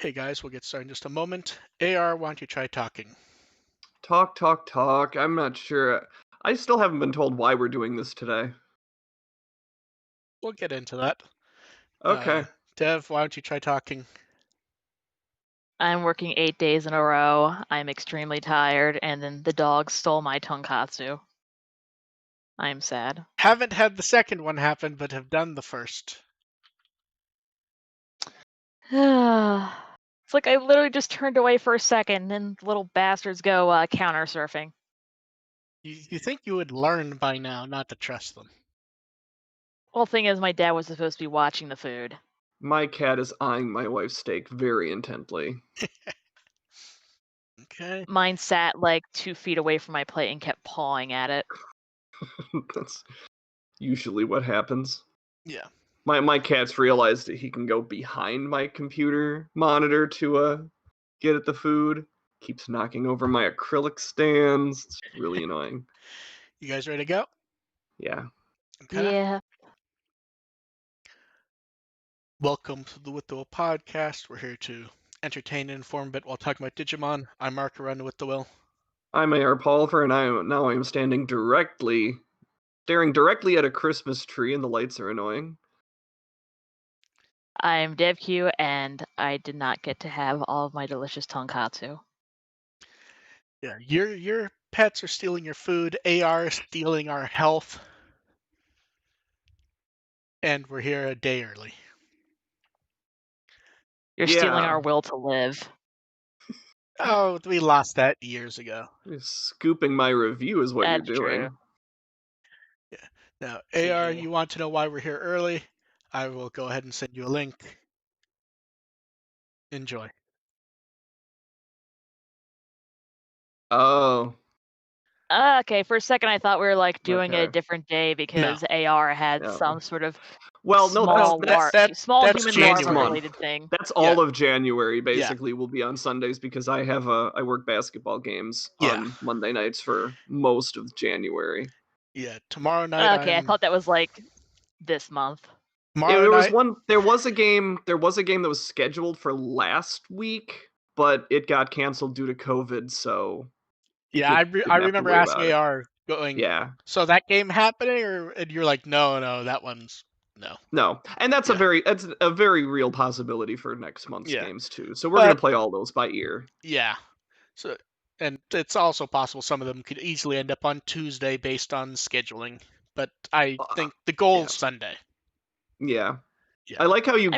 Hey guys, we'll get started in just a moment. AR, why don't you try talking? Talk. I'm not sure. I still haven't been told why we're doing this today. We'll get into that. Okay. Dev, why don't you try talking? I'm working 8 days in a row. I'm extremely tired, and then the dog stole my tonkatsu. I'm sad. Haven't had the second one happen, but have done the first. It's like I literally just turned away for a second, and little bastards go counter surfing. You think you would learn by now not to trust them. Well, thing is, my dad was supposed to be watching the food. My cat is eyeing my wife's steak very intently. Okay. Mine sat like 2 feet away from my plate and kept pawing at it. That's usually what happens. Yeah. My cat's realized that he can go behind my computer monitor to get at the food. Keeps knocking over my acrylic stands. It's really annoying. You guys ready to go? Yeah. Okay. Yeah. Welcome to the WtW podcast. We're here to entertain and inform a bit while talking about Digimon. I'm Mark, around the WtW. I'm AR Pulver, and I am staring directly at a Christmas tree, and the lights are annoying. I'm DevQ, and I did not get to have all of my delicious tonkatsu. Yeah, your pets are stealing your food. AR is stealing our health. And we're here a day early. You're stealing our will to live. Oh, we lost that years ago. You're scooping my review is what That's you're doing. true. Yeah. Now, AR, GG. you want to know why we're here early? I will go ahead and send you a link. Enjoy. Oh. Okay, for a second I thought we were like doing a Okay. different day because AR had some sort of Well, no, that's small that's human January. larva related thing. That's all of January, basically, Yeah. will be on Sundays because I work basketball games Yeah. on Monday nights for most of January. Yeah, tomorrow night. Okay, I thought that was like this month. Tomorrow night. There was a game that was scheduled for last week, but it got canceled due to COVID, so Yeah, I remember asking AR going, yeah. So that game happening, and you're like, no, that one's no. And that's a very real possibility for next month's games too. So we're gonna play all those by ear. Yeah. So, and it's also possible some of them could easily end up on Tuesday based on scheduling. But I think the goal is Sunday. Yeah. I like how you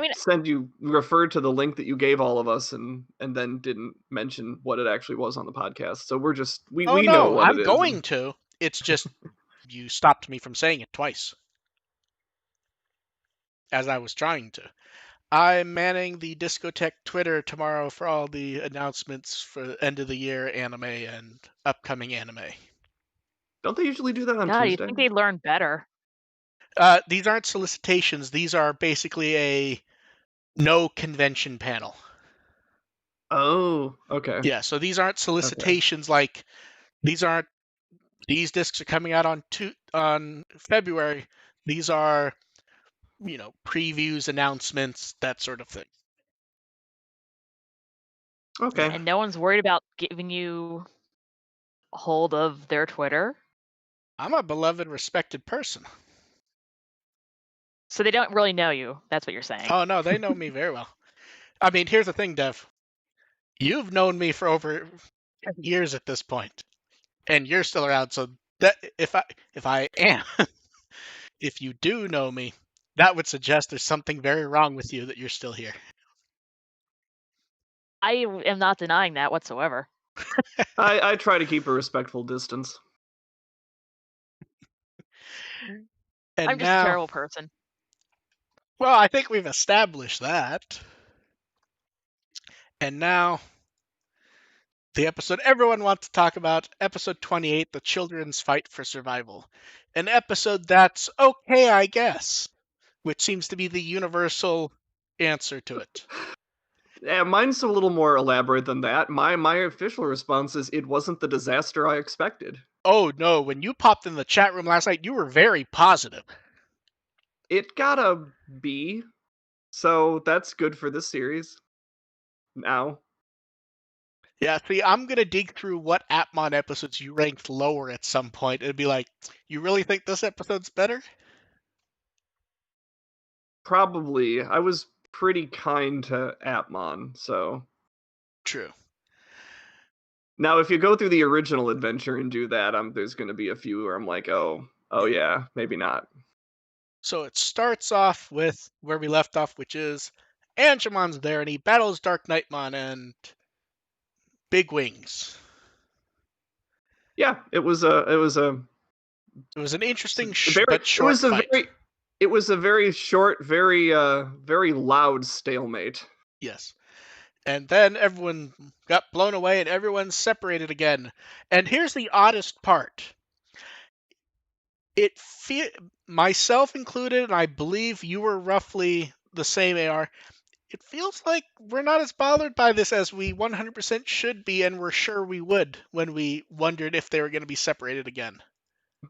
referred to the link that you gave all of us and then didn't mention what it actually was on the podcast. So we're just we know what it is. I'm going to. It's just you stopped me from saying it twice. As I was trying to. I'm manning the Discotheque Twitter tomorrow for all the announcements for end of the year anime and upcoming anime. Don't they usually do that on Tuesday? Tuesday? You think they'd learn better? These aren't solicitations. These are basically a no convention panel. Oh, okay. Yeah, so these aren't solicitations like these discs are coming out on February. These are, previews, announcements, that sort of thing. Okay. And no one's worried about giving you a hold of their Twitter? I'm a beloved, respected person. So they don't really know you. That's what you're saying. Oh, no, they know me very well. I mean, here's the thing, Dev. You've known me for over years at this point, and you're still around. So that if I am, if you do know me, that would suggest there's something very wrong with you that you're still here. I am not denying that whatsoever. I try to keep a respectful distance. And I'm just a terrible person. Well, I think we've established that. And now, the episode everyone wants to talk about, episode 28, The Children's Fight for Survival. An episode that's okay, I guess, which seems to be the universal answer to it. Yeah, mine's a little more elaborate than that. My official response is it wasn't the disaster I expected. Oh, no, when you popped in the chat room last night, you were very positive. It got a B, so that's good for this series. now. Yeah, see, I'm gonna dig through what Atmon episodes you ranked lower at some point. It'd be like, you really think this episode's better? Probably. I was pretty kind to Atmon, so. True. Now, if you go through the original adventure and do that, there's going to be a few where I'm like, oh yeah, maybe not. So it starts off with where we left off, which is Angemon's there and he battles Dark Knightmon and Big Wings. Yeah, it was an interesting but short fight. It was a very short, very loud stalemate. Yes. And then everyone got blown away and everyone's separated again. And here's the oddest part. Myself included, and I believe you were roughly the same, AR. It feels like we're not as bothered by this as we 100% should be, and we're sure we would when we wondered if they were going to be separated again.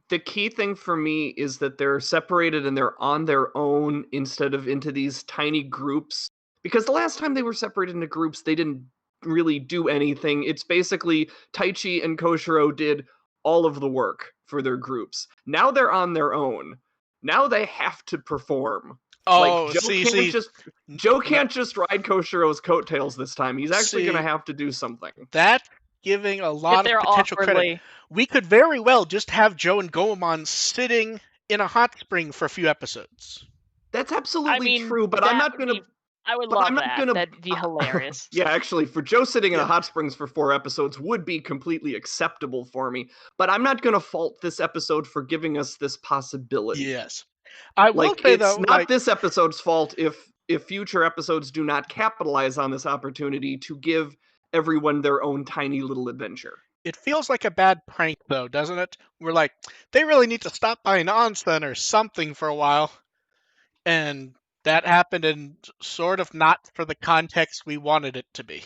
The key thing for me is that they're separated and they're on their own instead of into these tiny groups. Because the last time they were separated into groups, they didn't really do anything. It's basically Taichi and Koshiro did all of the work for their groups. Now they're on their own. Now they have to perform. Oh, Joe can't just ride Koshiro's coattails this time. He's actually going to have to do something. That's giving a lot of potential credit. We could very well just have Joe and Goemon sitting in a hot spring for a few episodes. That's absolutely true, but I'm not going to... I would love that. That'd be hilarious. Yeah, actually, for Joe sitting in a hot springs for 4 episodes would be completely acceptable for me. But I'm not going to fault this episode for giving us this possibility. Yes. I will say, though, it's not this episode's fault if future episodes do not capitalize on this opportunity to give everyone their own tiny little adventure. It feels like a bad prank, though, doesn't it? We're like, they really need to stop by an onsen or something for a while. And that happened in sort of not for the context we wanted it to be.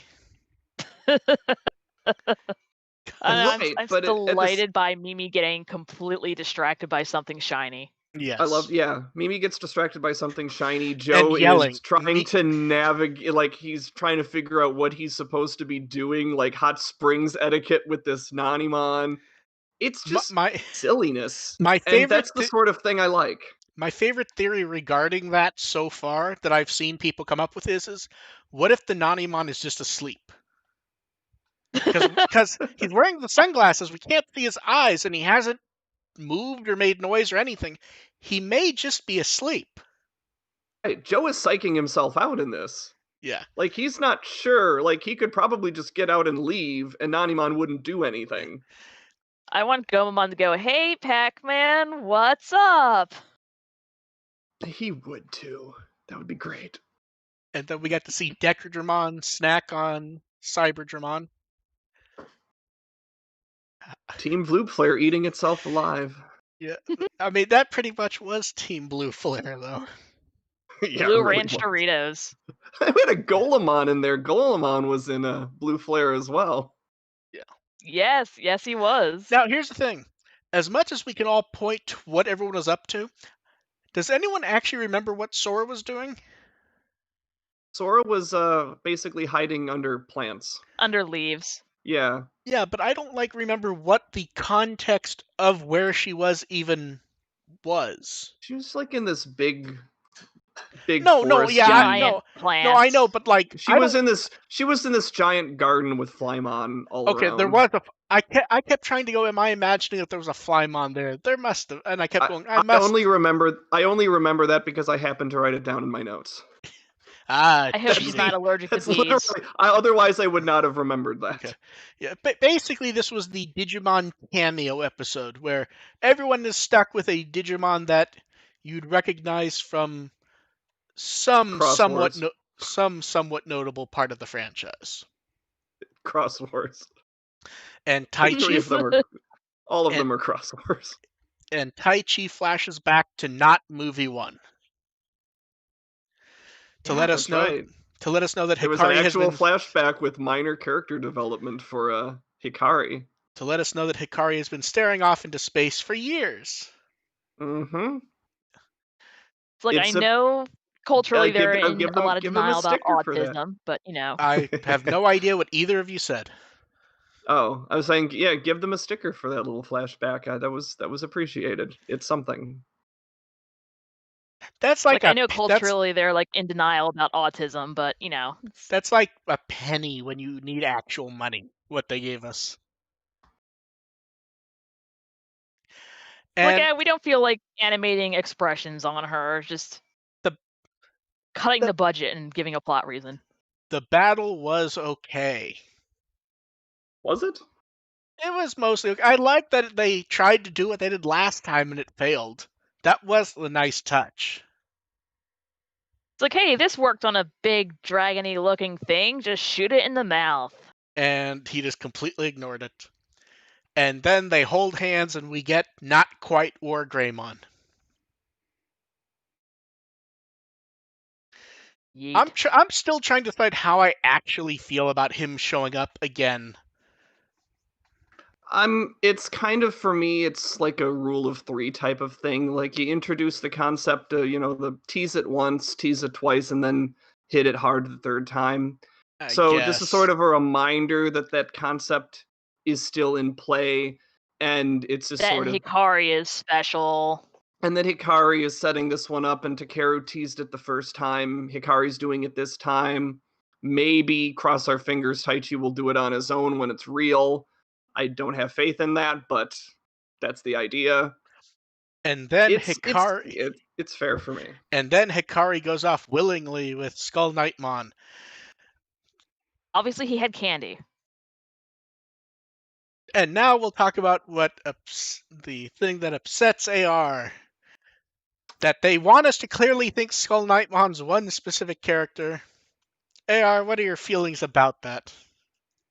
I'm delighted by Mimi getting completely distracted by something shiny. Yes. I love, Mimi gets distracted by something shiny. Joe is trying to navigate, like, he's trying to figure out what he's supposed to be doing, like hot springs etiquette with this Nanimon. It's just silliness. And that's the sort of thing I like. My favorite theory regarding that so far that I've seen people come up with is what if the Nanimon is just asleep? Because he's wearing the sunglasses, we can't see his eyes, and he hasn't moved or made noise or anything. He may just be asleep. Hey, Joe is psyching himself out in this. Yeah. Like, he's not sure. Like, he could probably just get out and leave, and Nanimon wouldn't do anything. I want Gomamon to go, hey, Pac-Man, what's up? He would, too. That would be great. And then we got to see Decadramon snack on Cyberdramon. Team Blue Flare eating itself alive. Yeah, I mean, that pretty much was Team Blue Flare, though. Yeah, Blue really Ranch Doritos. I had a Golemon in there. Golemon was in a Blue Flare as well. Yeah. Yes, he was. Now, here's the thing. As much as we can all point to what everyone was up to, does anyone actually remember what Sora was doing? Sora was basically hiding under plants. Under leaves. Yeah. Yeah, but I don't remember what the context of where she was even was. She was like in this big plant. No, I know, but she was in this giant garden with Flymon all around. Okay, there was I kept trying to go, am I imagining that there was a Flymon there? There must have, and I kept going, I only remember that because I happened to write it down in my notes. I hope she's not allergic to bees. Otherwise, I would not have remembered that. Okay. Yeah, but basically, this was the Digimon cameo episode where everyone is stuck with a Digimon that you'd recognize from some somewhat notable part of the franchise. Cross Wars. And Taichi. All of them are Cross Wars. And Taichi flashes back to not movie 1. To let us know that Hikari there was an actual flashback with minor character development for Hikari. To let us know that Hikari has been staring off into space for years. Mm-hmm. It's like, I know culturally give- they're in give a them- lot of give them a denial about sticker for that. autism, but you know, I have no idea what either of you said. Oh, I was saying, yeah, give them a sticker for that little flashback. That was appreciated. It's something. That's like I a know that's culturally they're like in denial about autism, but you know, that's like a penny when you need actual money. What they gave us. And we don't feel like animating expressions on her, just The- cutting the- the budget and giving a plot reason. the battle was okay. Was it? It was mostly okay. I like that they tried to do what they did last time and it failed. That was a nice touch. It's like, hey, this worked on a big dragony looking thing, just shoot it in the mouth. And he just completely ignored it. And then they hold hands and we get not quite War Greymon. Yeet. I'm still trying to decide how I actually feel about him showing up again. It's kind of, for me, it's like a rule of three type of thing. Like, you introduce the concept of, the tease it once, tease it twice, and then hit it hard the third time. I So guess. this is sort of a reminder that concept is still in play, and it's just That sort of, Hikari is special. and that Hikari is setting this one up, and Takeru teased it the first time. Hikari's doing it this time. Maybe, cross our fingers, Taichi will do it on his own when it's real. I don't have faith in that, but that's the idea. And then Hikari, it's fair for me. And then Hikari goes off willingly with Skull Knightmon. Obviously, he had candy. And now we'll talk about the thing that upsets AR. That they want us to clearly think Skull Knightmon's one specific character. AR, what are your feelings about that?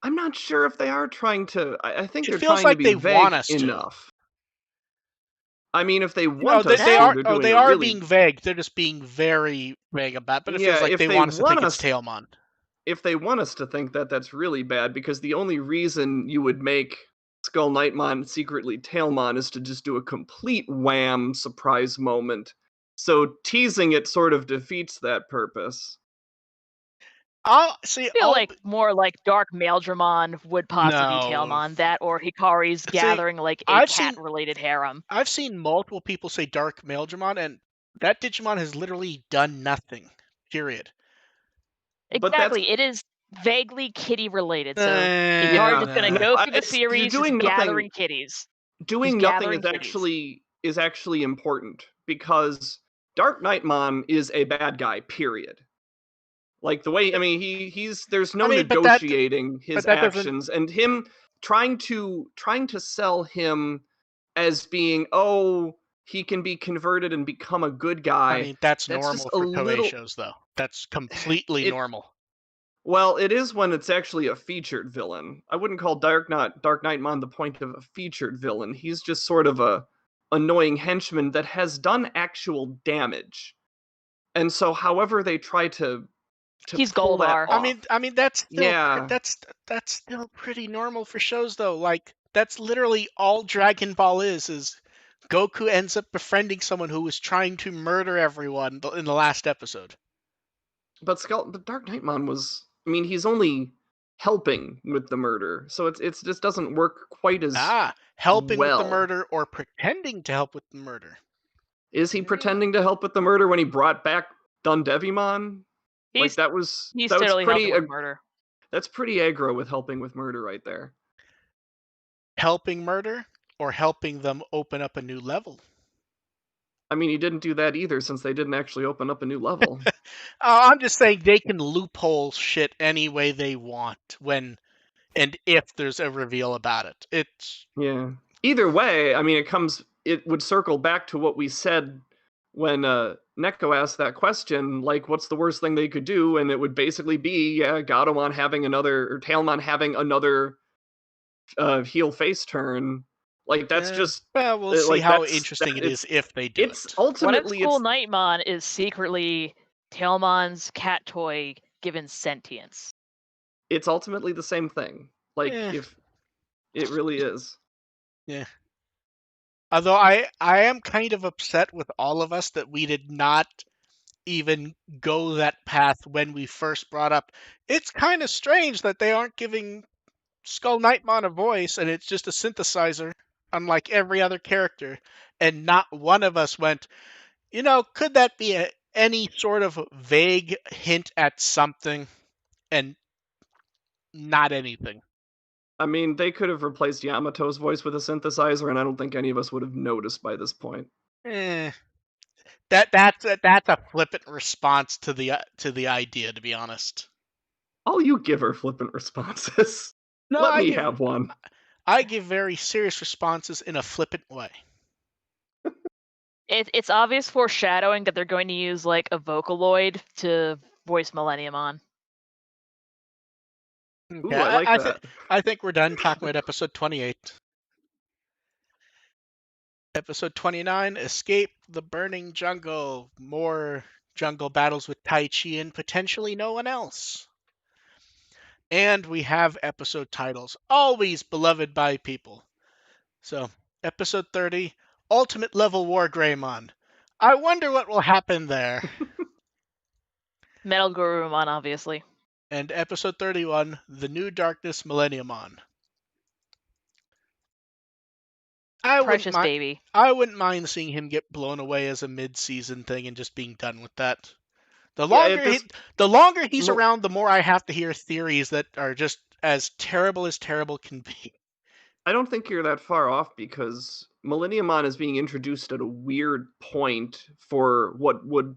I'm not sure if they are trying to. I think It they're feels trying like to be they want vague us to. enough. I mean, if they No, want us to, they're doing they a are really being vague. They're just being very vague about it. But it Yeah, feels like if they they want us to want think it's us- Tailmon. if they want us to think that, that's really bad, because the only reason you would make Skull Knightmon secretly Tailmon is to just do a complete wham surprise moment. So teasing it sort of defeats that purpose. I feel like more like Dark Maeldramon would possibly be No. Tailmon, that or Hikari's gathering like a I've seen- cat-related harem. I've seen multiple people say Dark Maeldramon, and that Digimon has literally done nothing. Period. But that's- Exactly, it is vaguely kitty-related, so Yeah. Hikari's just gonna go through the It's series doing just nothing- gathering kitties. Doing He's nothing gathering kitties. is actually important, because Dark Knightmon is a bad guy, period. Like, the way, I mean, there's no negotiating his that doesn't- actions, and him trying to sell him as being, he can be converted and become a good guy. I mean, that's just normal a for Toei little- shows, though. That's completely normal. Well, it is when it's actually a featured villain. I wouldn't call Dark Knightmon the point of a featured villain. He's just sort of a annoying henchman that has done actual damage. And so, however they try to He's pull that Goldar. off, I mean that's still Yeah. that's still pretty normal for shows, though. Like, that's literally all Dragon Ball is Goku ends up befriending someone who was trying to murder everyone in the last episode. But Dark Knightmon was, I mean, he's only helping with the murder, so it just doesn't work quite as helping with well. the murder or pretending to help with the murder. Is he pretending to help with the murder when he brought back Dundevimon? Like, that was He's that was totally pretty helping with murder. That's pretty aggro with helping with murder right there. Helping murder or helping them open up a new level? I mean, he didn't do that either, since they didn't actually open up a new level. I'm just saying they can loophole shit any way they want when and if there's a reveal about it. It's Yeah. Either way, I mean, it would circle back to what we said when Neko asked that question, like, what's the worst thing they could do? And it would basically be, Gatomon having or Tailmon having another heel face turn. Like, that's just... Well, we'll see how interesting it is if they do it. Ultimately, What if Skull Knightmon is secretly Tailmon's cat toy given sentience? It's ultimately the same thing. Like, if it really is. Yeah. Although I am kind of upset with all of us that we did not even go that path when we first brought up. It's kind of strange that they aren't giving Skull Knightmon a voice and it's just a synthesizer, unlike every other character. And not one of us went, could that be any sort of vague hint at something? And not anything. I mean, they could have replaced Yamato's voice with a synthesizer, and I don't think any of us would have noticed by this point. That's a flippant response to the idea, to be honest. All you give are flippant responses. No, Let me have one. I give very serious responses in a flippant way. It's obvious foreshadowing that they're going to use like a Vocaloid to voice Millenniumon. Ooh, I like that. I think we're done talking about episode 28. Episode 29, Escape the Burning Jungle. More jungle battles with Tai Chi and potentially no one else. And we have episode titles, always beloved by people. So, episode 30, Ultimate Level War Greymon. I wonder what will happen there. Metal Gurumon, obviously. And episode 31, The New Darkness Millenniumon. Precious baby. I wouldn't mind seeing him get blown away as a mid-season thing and just being done with that. The longer he's around, the more I have to hear theories that are just as terrible can be. I don't think you're that far off, because Millenniumon is being introduced at a weird point for what would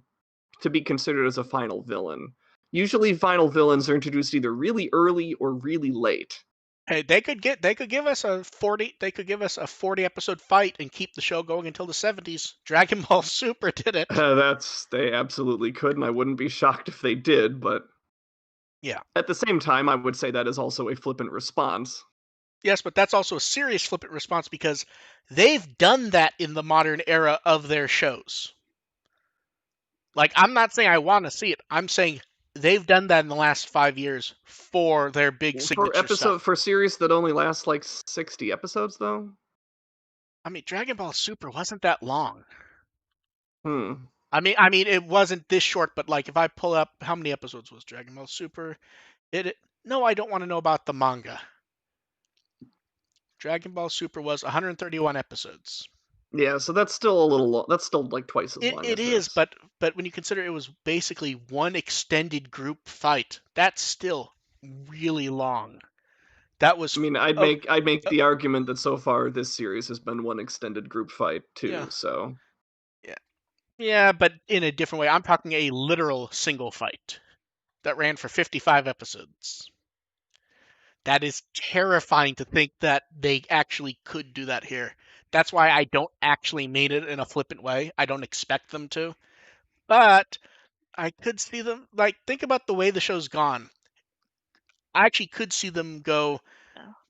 to be considered as a final villain. Usually final villains are introduced either really early or really late. Hey, they could give us a 40 episode fight and keep the show going until the 70s. Dragon Ball Super did it. They absolutely could, and I wouldn't be shocked if they did, but yeah. At the same time, I would say that is also a flippant response. Yes, but that's also a serious flippant response, because they've done that in the modern era of their shows. Like, I'm not saying I want to see it. I'm saying they've done that in the last 5 years for their big signature stuff. For series that only last like 60 episodes, though? I mean, Dragon Ball Super wasn't that long. I mean, it wasn't this short, but like if I pull up, how many episodes was Dragon Ball Super? No, I don't want to know about the manga. Dragon Ball Super was 131 episodes. Yeah, so that's still a little long. That's still like twice as long. It is, but when you consider it was basically one extended group fight, that's still really long. That was. I mean, I'd make the argument that so far this series has been one extended group fight too. Yeah. So. Yeah, but in a different way. I'm talking a literal single fight that ran for 55 episodes. That is terrifying to think that they actually could do that here. That's why I don't actually mean it in a flippant way. I don't expect them to. But I could see them, like, think about the way the show's gone. I actually could see them go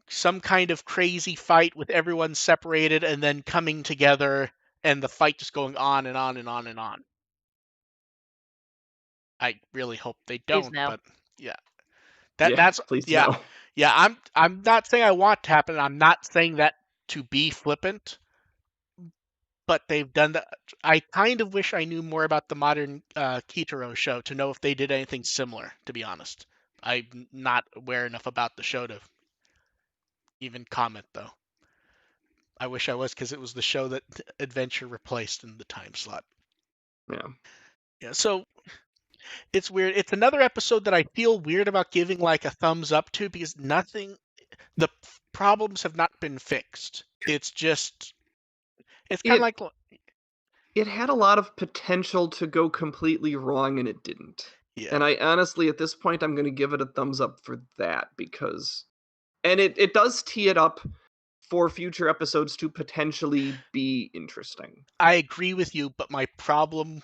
some kind of crazy fight with everyone separated and then coming together and the fight just going on and on and on and on. I really hope they don't, but yeah. No. Yeah, I'm not saying I want to happen. I'm not saying that to be flippant, but they've done that. I kind of wish I knew more about the modern Kitaro show to know if they did anything similar, to be honest. I'm not aware enough about the show to even comment, though. I wish I was, because it was the show that Adventure replaced in the time slot. Yeah, so it's weird. It's another episode that I feel weird about giving like a thumbs up to, because the problems have not been fixed. It's kind of like... It had a lot of potential to go completely wrong, and it didn't. Yeah. And I honestly, at this point, I'm going to give it a thumbs up for that, because... And it does tee it up for future episodes to potentially be interesting. I agree with you, but my problem...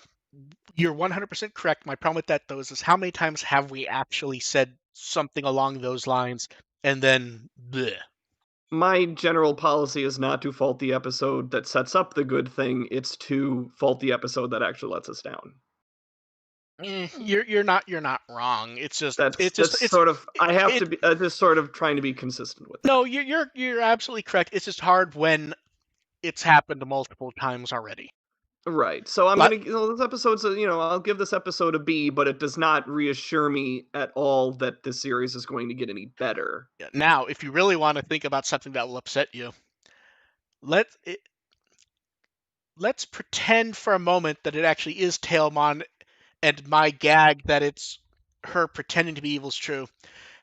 You're 100% correct. My problem with that, though, is how many times have we actually said something along those lines, and then bleh. My general policy is not to fault the episode that sets up the good thing. It's to fault the episode that actually lets us down. You're not wrong. It's just I have to be just sort of trying to be consistent with that. No, you're absolutely correct. It's just hard when it's happened multiple times already. Right. So I'm But this episode's I'll give this episode a B, but it does not reassure me at all that the series is going to get any better. now, if you really want to think about something that will upset you, let's pretend for a moment that it actually is Tailmon, and my gag that it's her pretending to be evil is true.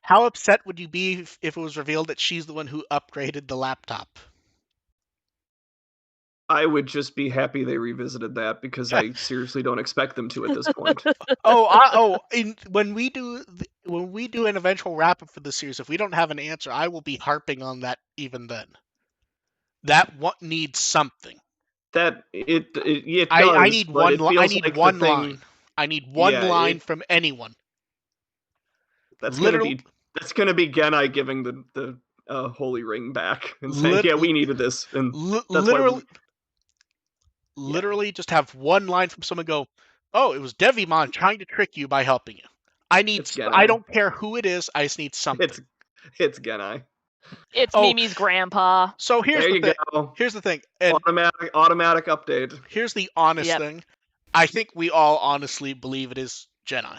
How upset would you be if it was revealed that she's the one who upgraded the laptop? I would just be happy they revisited that because I seriously don't expect them to at this point. When we do an eventual wrap up for the series, if we don't have an answer, I will be harping on that even then. That what needs something. That it I does, need but it feels I need like one the thing. line. I need one line from anyone. That's Literally, gonna be Genai giving the holy ring back and saying, "Yeah, we needed this," and that's why. Literally, just have one line from someone go, "Oh, it was Devimon trying to trick you by helping you." It's Genai. I don't care who it is. I just need something. It's Genai. It's Mimi's grandpa. So here's the thing. Go. Here's the thing. And automatic update. Here's the honest thing. I think we all honestly believe it is Genai.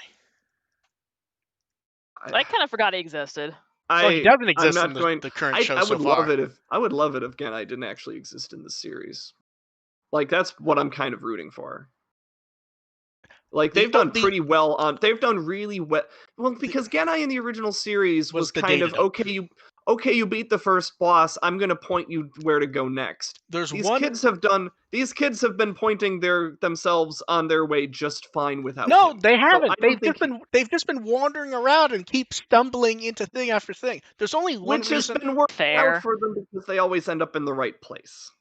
I kind of forgot he existed. So he doesn't exist in the current show so far. I would love it if Genai didn't actually exist in the series. Like, that's what I'm kind of rooting for. Like, they've done pretty well on. They've done really well. Well, because Genai in the original series was kind of okay. You beat the first boss. I'm gonna point you where to go next. These kids have been pointing themselves on their way just fine without. No, him. they haven't. So they've just been wandering around and keep stumbling into thing after thing. There's only one reason. Which has been working out for them because they always end up in the right place.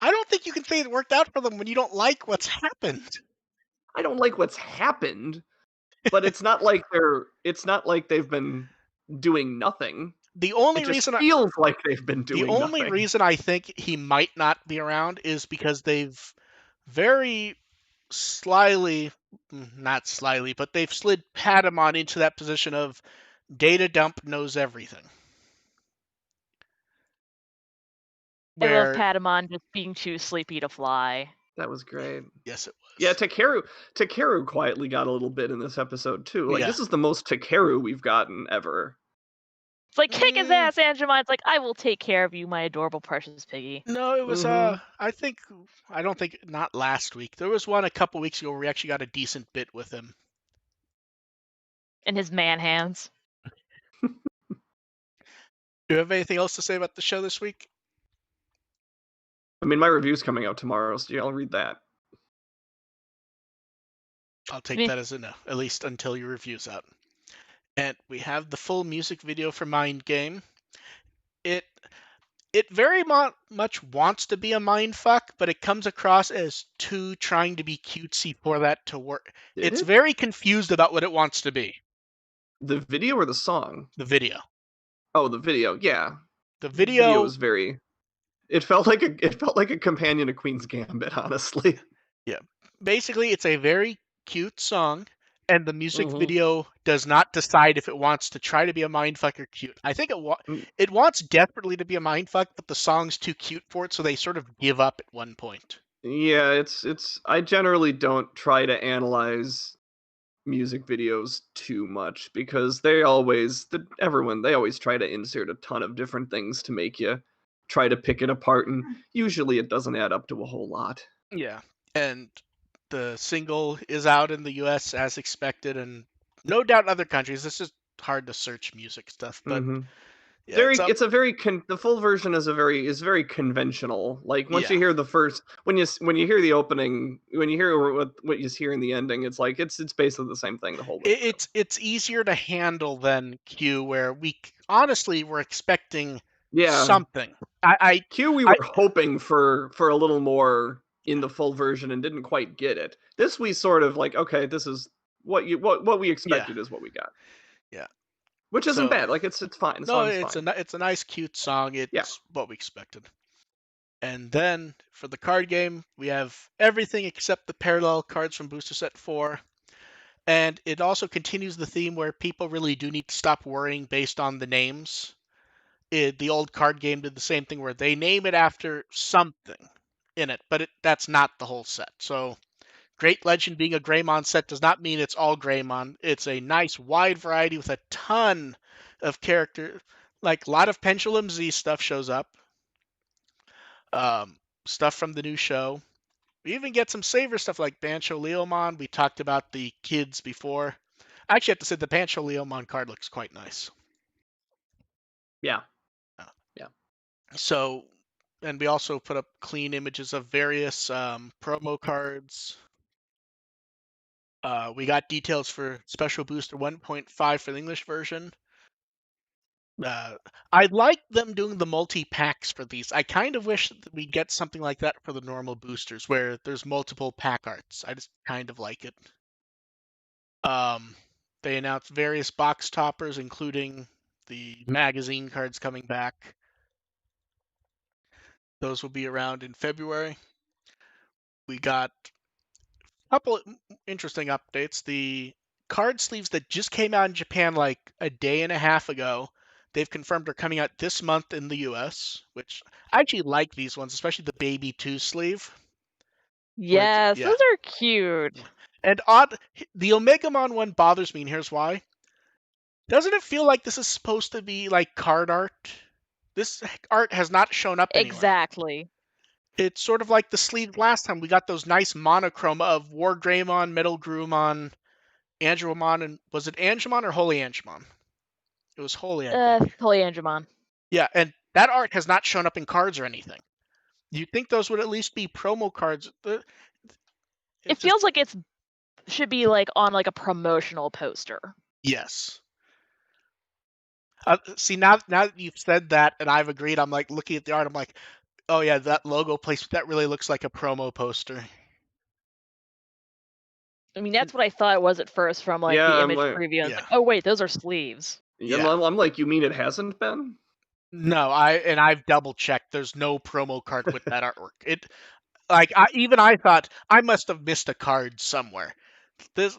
I don't think you can say it worked out for them when you don't like what's happened. I don't like what's happened, but it's not like they've been doing nothing. The only reason feels like they've been doing nothing. The only reason I think he might not be around is because they've very slyly, not slyly, but they've slid Patamon into that position of data dump knows everything. I love Patamon just being too sleepy to fly. That was great. Yes, it was. Yeah, Takeru quietly got a little bit in this episode too. Like, this is the most Takeru we've gotten ever. It's like, kick his ass, Angemon. It's like, I will take care of you, my adorable precious piggy. No, it was not last week. There was one a couple weeks ago where we actually got a decent bit with him. In his man hands. Do you have anything else to say about the show this week? I mean, my review's coming out tomorrow, so I'll read that. I'll take that as a no, at least until your review's out. And we have the full music video for Mind Game. It very much wants to be a mindfuck, but it comes across as too trying to be cutesy for that to work. It's very confused about what it wants to be. The video or the song? The video. Oh, the video. Yeah. The video was very. It felt like a companion to Queen's Gambit, honestly. Yeah. Basically, it's a very cute song, and the music video does not decide if it wants to try to be a mindfuck or cute. I think it wants desperately to be a mindfuck, but the song's too cute for it, so they sort of give up at one point. Yeah, it's. I generally don't try to analyze music videos too much because they always try to insert a ton of different things to make you try to pick it apart, and usually it doesn't add up to a whole lot. Yeah, and the single is out in the US as expected, and no doubt other countries. It's just hard to search music stuff, but yeah, the full version is very conventional. Like, once you hear when you hear the opening, when you hear what you hear in the ending, it's like it's basically the same thing the whole way. It's easier to handle than Q, where we honestly were expecting something. Q, we were hoping for a little more in the full version and didn't quite get it. This we sort of like, okay, this is what we expected is what we got. Yeah. Which isn't bad. Like, it's fine. It's a nice cute song. It's what we expected. And then for the card game, we have everything except the parallel cards from Booster Set 4. And it also continues the theme where people really do need to stop worrying based on the names. The old card game did the same thing where they name it after something. in it, but that's not the whole set. So Great Legend being a Greymon set does not mean it's all Greymon. It's a nice wide variety with a ton of character. Like a lot of Pendulum Z stuff shows up. Stuff from the new show. We even get some Saver stuff like Bancho Leomon. We talked about the kids before. I actually have to say the Bancho Leomon card looks quite nice. Yeah. Uh, Yeah. So, and we also put up clean images of various promo cards. We got details for Special Booster 1.5 for the English version. I like them doing the multi-packs for these. I kind of wish that we get something like that for the normal boosters, where there's multiple pack arts. I just kind of like it. They announced various box toppers, including the magazine cards coming back. Those will be around in February. We got a couple of interesting updates. The card sleeves that just came out in Japan like a day and a half ago, they've confirmed are coming out this month in the US, which I actually like these ones, especially the Baby 2 sleeve. Yes, yeah. those are cute. And the Omegamon one bothers me, and here's why. Doesn't it feel like this is supposed to be like card art? This art has not shown up anywhere. Exactly. It's sort of like the sleeve last time. We got those nice monochrome of War Greymon, Metal Grumon, Angelmon, and was it Angemon or Holy Angemon? It was Holy, I think. Holy Angemon. Yeah, and that art has not shown up in cards or anything. You'd think those would at least be promo cards. It feels like it should be like on like a promotional poster. Yes. See, now that you've said that and I've agreed, I'm like looking at the art, I'm like, oh yeah, that logo placement, that really looks like a promo poster. I mean, that's what I thought it was at first from like Yeah, the I'm image like- preview. I was yeah. like, oh wait, those are sleeves. Yeah. I'm like, you mean it hasn't been? No, I've double checked. There's no promo card with that artwork. It like I thought I must have missed a card somewhere. This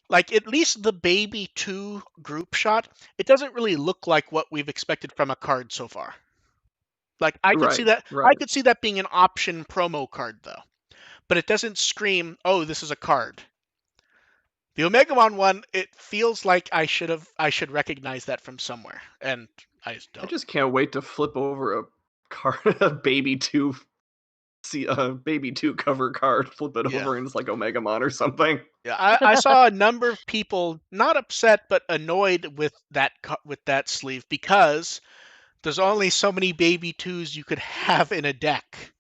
like at least the Baby 2 group shot, it doesn't really look like what we've expected from a card so far. Like I could see that I could see that being an option promo card though. But it doesn't scream, "Oh, this is a card." The Omegamon one, it feels like I should recognize that from somewhere, and I just don't. I just can't wait to flip over a card, a Baby 2, Baby 2 cover card, flip it over, and it's like Omegamon or something. Yeah, I saw a number of people not upset but annoyed with that sleeve because there's only so many Baby 2s you could have in a deck.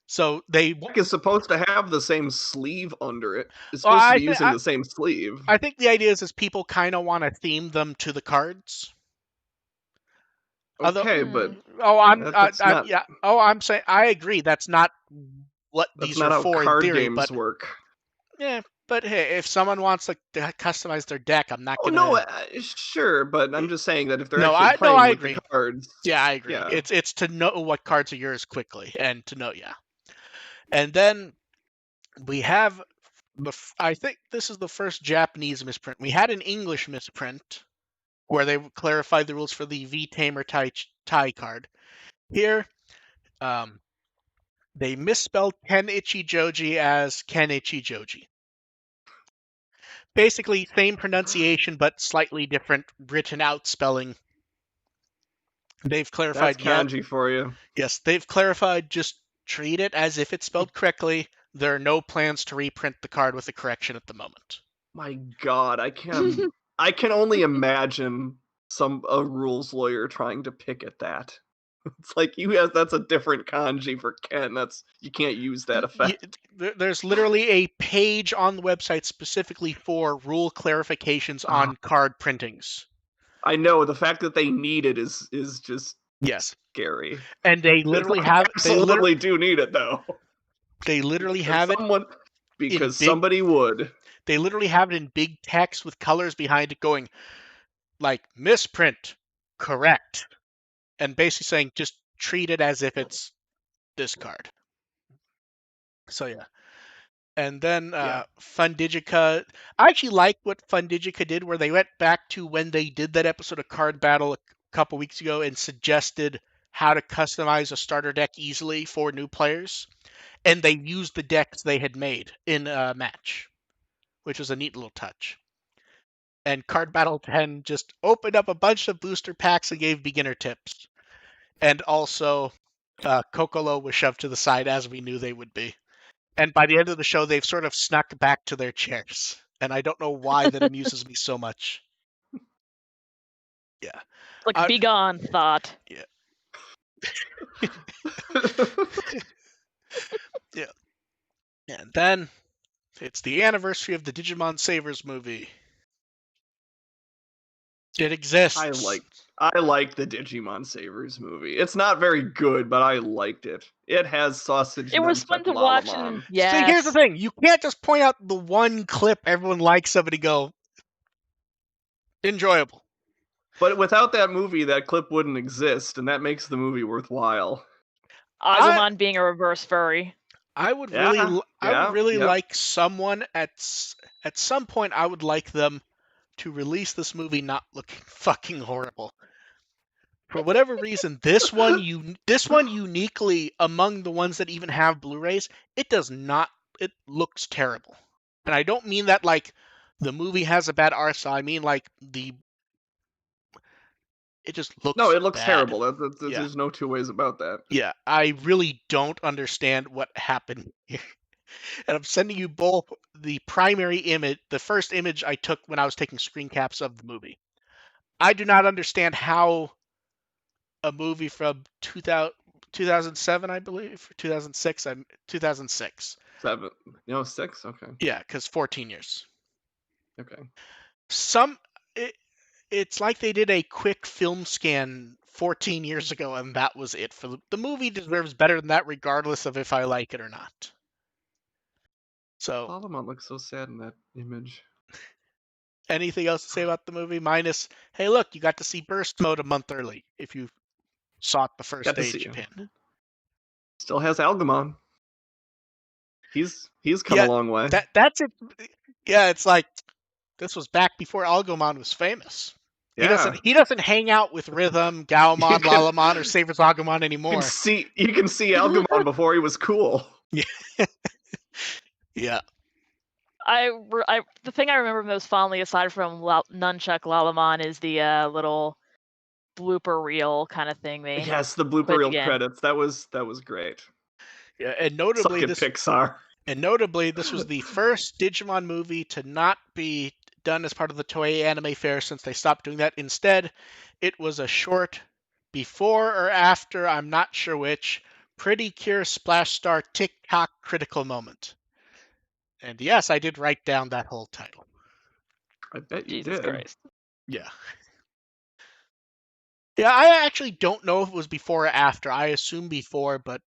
So deck is supposed to have the same sleeve under it. It's supposed to be using the same sleeve. I think the idea is people kind of want to theme them to the cards. Okay, but I'm saying I agree. That's not what these not are how for card in theory. games But work. yeah, but hey, if someone wants to customize their deck, I'm not gonna. No, sure, but I'm just saying that if they're playing with agree. the cards, yeah, I agree. Yeah. It's to know what cards are yours quickly and to know, and then we have I think this is the first Japanese misprint. We had an English misprint where they clarified the rules for the V-Tamer Tai card. Here, they misspelled Kenichi Joji as Kenichi Joji. Basically, same pronunciation, but slightly different written out spelling. They've clarified. That's kanji for you. Yes, they've clarified. Just treat it as if it's spelled correctly. There are no plans to reprint the card with a correction at the moment. My God, I can only imagine a rules lawyer trying to pick at that. It's like that's a different kanji for Ken. You can't use that effect. There's literally a page on the website specifically for rule clarifications on card printings. I know the fact that they need it is just scary. And they literally have absolutely do need it though. They literally have because somebody would. They literally have it in big text with colors behind it going like misprint, correct. And basically saying just treat it as if it's this card. So yeah. And then Fundigica. I actually like what Fundigica did where they went back to when they did that episode of Card Battle a couple weeks ago and suggested how to customize a starter deck easily for new players, and they used the decks they had made in a match, which was a neat little touch. And Card Battle 10 just opened up a bunch of booster packs and gave beginner tips. And also, Kokolo was shoved to the side as we knew they would be. And by the end of the show, they've sort of snuck back to their chairs. And I don't know why that amuses me so much. Yeah. Like, be gone, thought. Yeah. Yeah. And then it's the anniversary of the Digimon Savers movie. It exists. I liked the Digimon Savers movie. It's not very good, but I liked it. It has sausage. It was fun to watch, and yes. See, here's the thing: you can't just point out the one clip everyone likes somebody go enjoyable. But without that movie, that clip wouldn't exist, and that makes the movie worthwhile. Agumon being a reverse furry. I would really like someone at some point. I would like them to release this movie not looking fucking horrible. For whatever reason, this one uniquely among the ones that even have Blu-rays, it does not. It looks terrible, and I don't mean that like the movie has a bad art style. I mean like it just looks. No, it looks bad. terrible. There's no two ways about that. Yeah, I really don't understand what happened here. And I'm sending you both the primary image, the first image I took when I was taking screen caps of the movie. I do not understand how a movie from 2007, I believe, 2006, 2006. 6? Okay. Yeah, because 14 years. Okay. It's like they did a quick film scan 14 years ago, and that was it. For the movie deserves better than that, regardless of if I like it or not. So, Solomon looks so sad in that image. Anything else to say about the movie? Minus, hey, look, you got to see Burst Mode a month early if you saw it the first day in Japan. Still has Algamon. He's come a long way. That's it. Yeah, it's like this was back before Algamon was famous. Yeah. He doesn't hang out with Rhythm, Gaomon, Lalamon, or Savers Agumon anymore. You can see Algamon before he was cool. Yeah. Yeah. The thing I remember most fondly, aside from Nunchuck Lalamon, is the little blooper reel kind of thing. Yes, the blooper reel credits. That was great. Yeah, and notably Pixar. And notably, this was the first Digimon movie to not be done as part of the Toei Anime Fair since they stopped doing that. Instead, it was a short before or after, I'm not sure which, Pretty Cure Splash Star TikTok critical moment. And yes, I did write down that whole title. I bet you Jesus did. Christ. Yeah. Yeah, I actually don't know if it was before or after. I assume before, but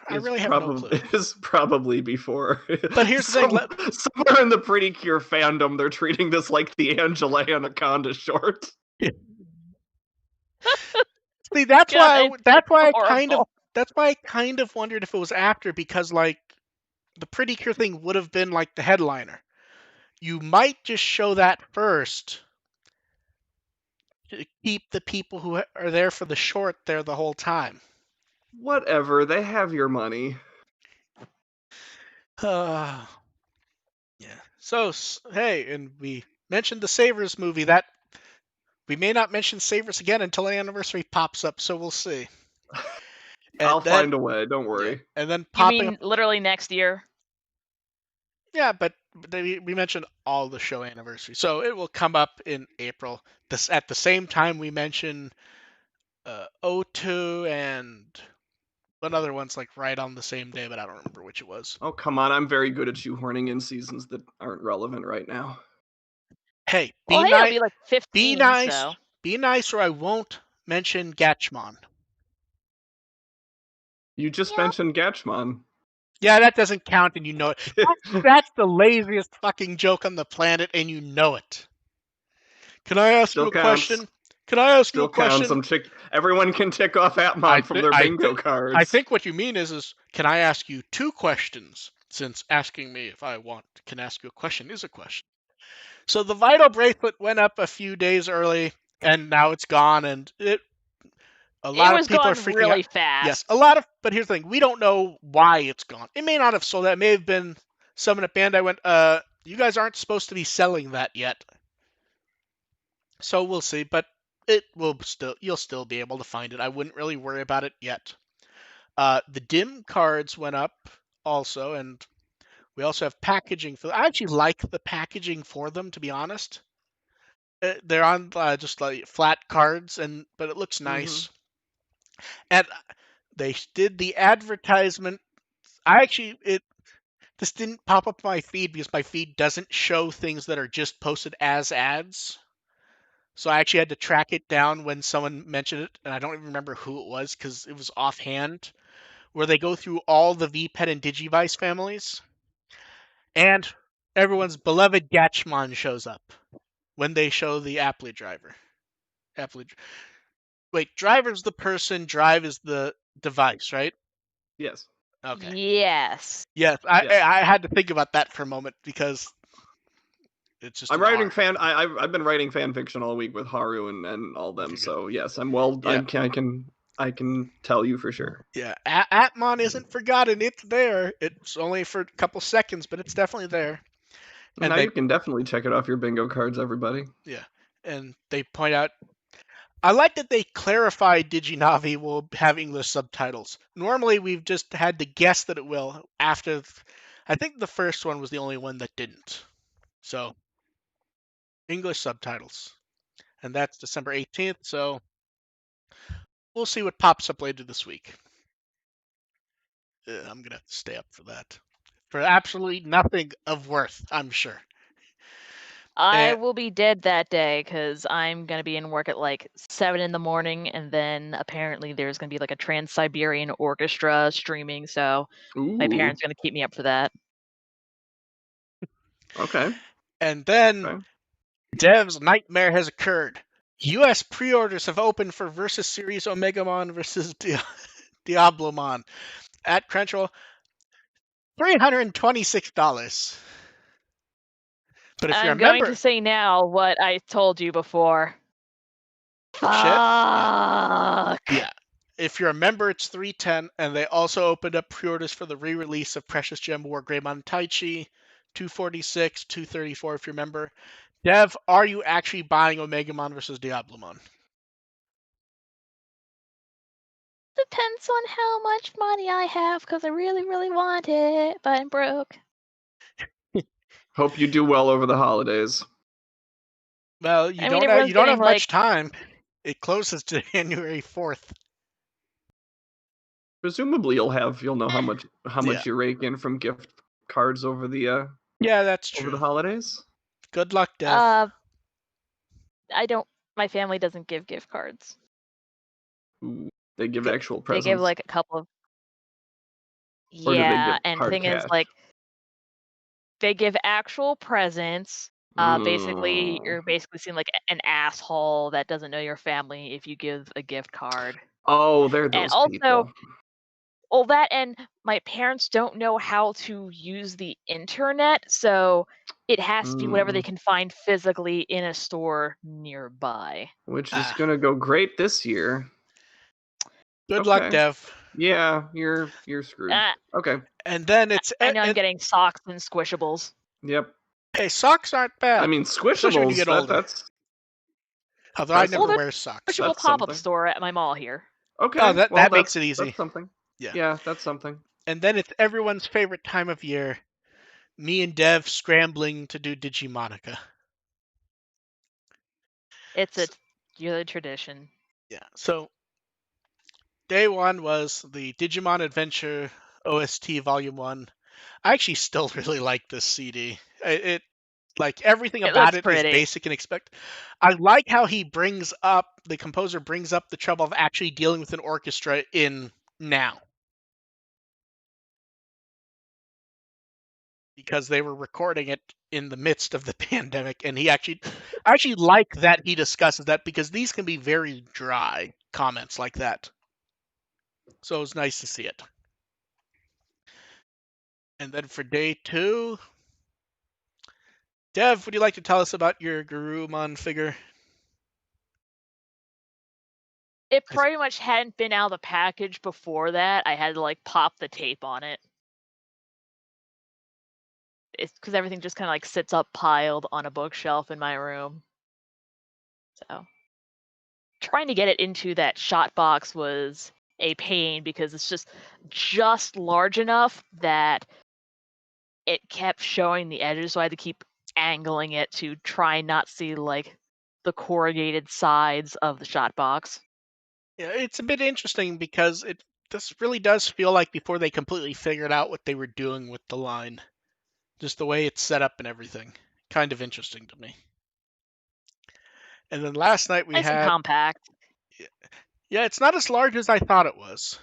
I really have no clue. It's probably before. But here's the thing. Somewhere in the Pretty Cure fandom, they're treating this like the Angela Anaconda short. See, that's why I kind of wondered if it was after, because like the Pretty Cure thing would have been like the headliner. You might just show that first to keep the people who are there for the short there the whole time. Whatever, they have your money. Yeah. So, hey, and we mentioned the Savers movie. That we may not mention Savers again until the anniversary pops up, so we'll see. I'll find a way, don't worry. Yeah, and then popping up literally next year. Yeah, but we mentioned all the show anniversary, so it will come up in April. At the same time we mention O2 and one other one's like right on the same day, but I don't remember which it was. Oh, come on. I'm very good at shoehorning in seasons that aren't relevant right now. Hey, it'll be like 15, be nice. So. Be nice, or I won't mention Gatchmon. You just mentioned Gatchmon. Yeah, that doesn't count, and you know it. That's the laziest fucking joke on the planet, and you know it. Can I ask you a question? Can I ask you a question? Everyone can tick off Atmon from their bingo cards. I think what you mean is can I ask you 2 questions? Since asking me if I can ask you a question is a question. So the Vital Bracelet went up a few days early, and now it's gone, and A It lot of was people are gone freaking out. really fast. Yes, but here's the thing: we don't know why it's gone. It may not have sold out. It may have been someone at Bandai went, you guys aren't supposed to be selling that yet. So we'll see, but you'll still be able to find it. I wouldn't really worry about it yet. The dim cards went up also, and we also have packaging for. I actually like the packaging for them, to be honest. They're on just like flat cards, but it looks nice. And they did the advertisement. This didn't pop up my feed because my feed doesn't show things that are just posted as ads. So I actually had to track it down when someone mentioned it, and I don't even remember who it was because it was offhand, where they go through all the VPET and Digivice families, and everyone's beloved Gatchmon shows up when they show the Apply driver. Wait, driver's the person, drive is the device, right? Yes. Okay. Yes. Yes, I had to think about that for a moment because it's just I'm an writing R. I've been writing fan fiction all week with Haru and all them. Okay, good. So yes, I'm well. Yeah. I can tell you for sure. Yeah, Atmon isn't forgotten. It's there. It's only for a couple seconds, but it's definitely there. And Now they you can definitely check it off your bingo cards, everybody. and they point out. I like that they clarified Diginavi will have English subtitles. Normally, we've just had to guess that it will. I think the first one was the only one that didn't. So English subtitles, and that's December 18th. So we'll see what pops up later this week. I'm gonna have to stay up for that. For absolutely nothing of worth, I'm sure. I will be dead that day because I'm going to be in work at like 7 in the morning, and then apparently there's going to be like a Trans-Siberian Orchestra streaming, so my Ooh. parents are going to keep me up for that. Okay. And then Okay. Dev's nightmare has occurred. U.S. pre-orders have opened for Versus Series Omegamon versus Diablomon at Crunchyroll. $326. But if you're a I'm going to member, say now what I told you before. ship, Fuck. yeah. If you're a member, it's $310, and they also opened up pre-orders for the re-release of Precious Gem War Greymon Taichi, $246, $234 if you're a member. Dev, are you actually buying Omegamon versus Diablomon? Depends on how much money I have, because I really, really want it, but I'm broke. Hope you do well over the holidays. Well, I mean, everyone's you don't getting have like much time. It closes January 4th. Presumably, you'll know how much Yeah. you rake in from gift cards over the Yeah, that's over true. the holidays. Good luck, Dev. I don't. My family doesn't give gift cards. Ooh, they give Good. actual They presents. give like a couple of. Or do they give Yeah, and the hard thing is, cash? like, they give actual presents. Basically, you're basically seen like an asshole that doesn't know your family if you give a gift card. Oh, they're And those also, people. all that, and my parents don't know how to use the internet, so it has to be whatever they can find physically in a store nearby. Which is gonna go great this year. Good luck, Dev. Yeah, you're screwed. Okay. And then I know I'm getting socks and squishables. Yep. Hey, socks aren't bad. I mean, especially when you squishables. get older. That's Although I never there's wear socks. Squishable That's pop-up something. store at my mall here. okay. Oh, well, that makes it easy. That's something. Yeah. Yeah, that's something. And then it's everyone's favorite time of year. Me and Dev scrambling to do Digimonica. It's a yearly tradition. Yeah. So day one was the Digimon Adventure OST Volume 1. I actually still really like this CD. It like everything It about looks it is pretty. basic and expect. I like how the composer brings up the trouble of actually dealing with an orchestra in now. Because they were recording it in the midst of the pandemic, and I actually like that he discusses that because these can be very dry comments like that. So it was nice to see it. And then for day 2, Dev, would you like to tell us about your Garurumon figure? It pretty much hadn't been out of the package before that. I had to like pop the tape on it. It's because everything just kind of like sits up piled on a bookshelf in my room. So trying to get it into that shot box was a pain because it's just large enough that it kept showing the edges, so I had to keep angling it to try and not see like the corrugated sides of the shot box. Yeah, it's a bit interesting because this really does feel like before they completely figured out what they were doing with the line. Just the way it's set up and everything. Kind of interesting to me. And then last night we Nice and had... compact. Yeah, it's not as large as I thought it was.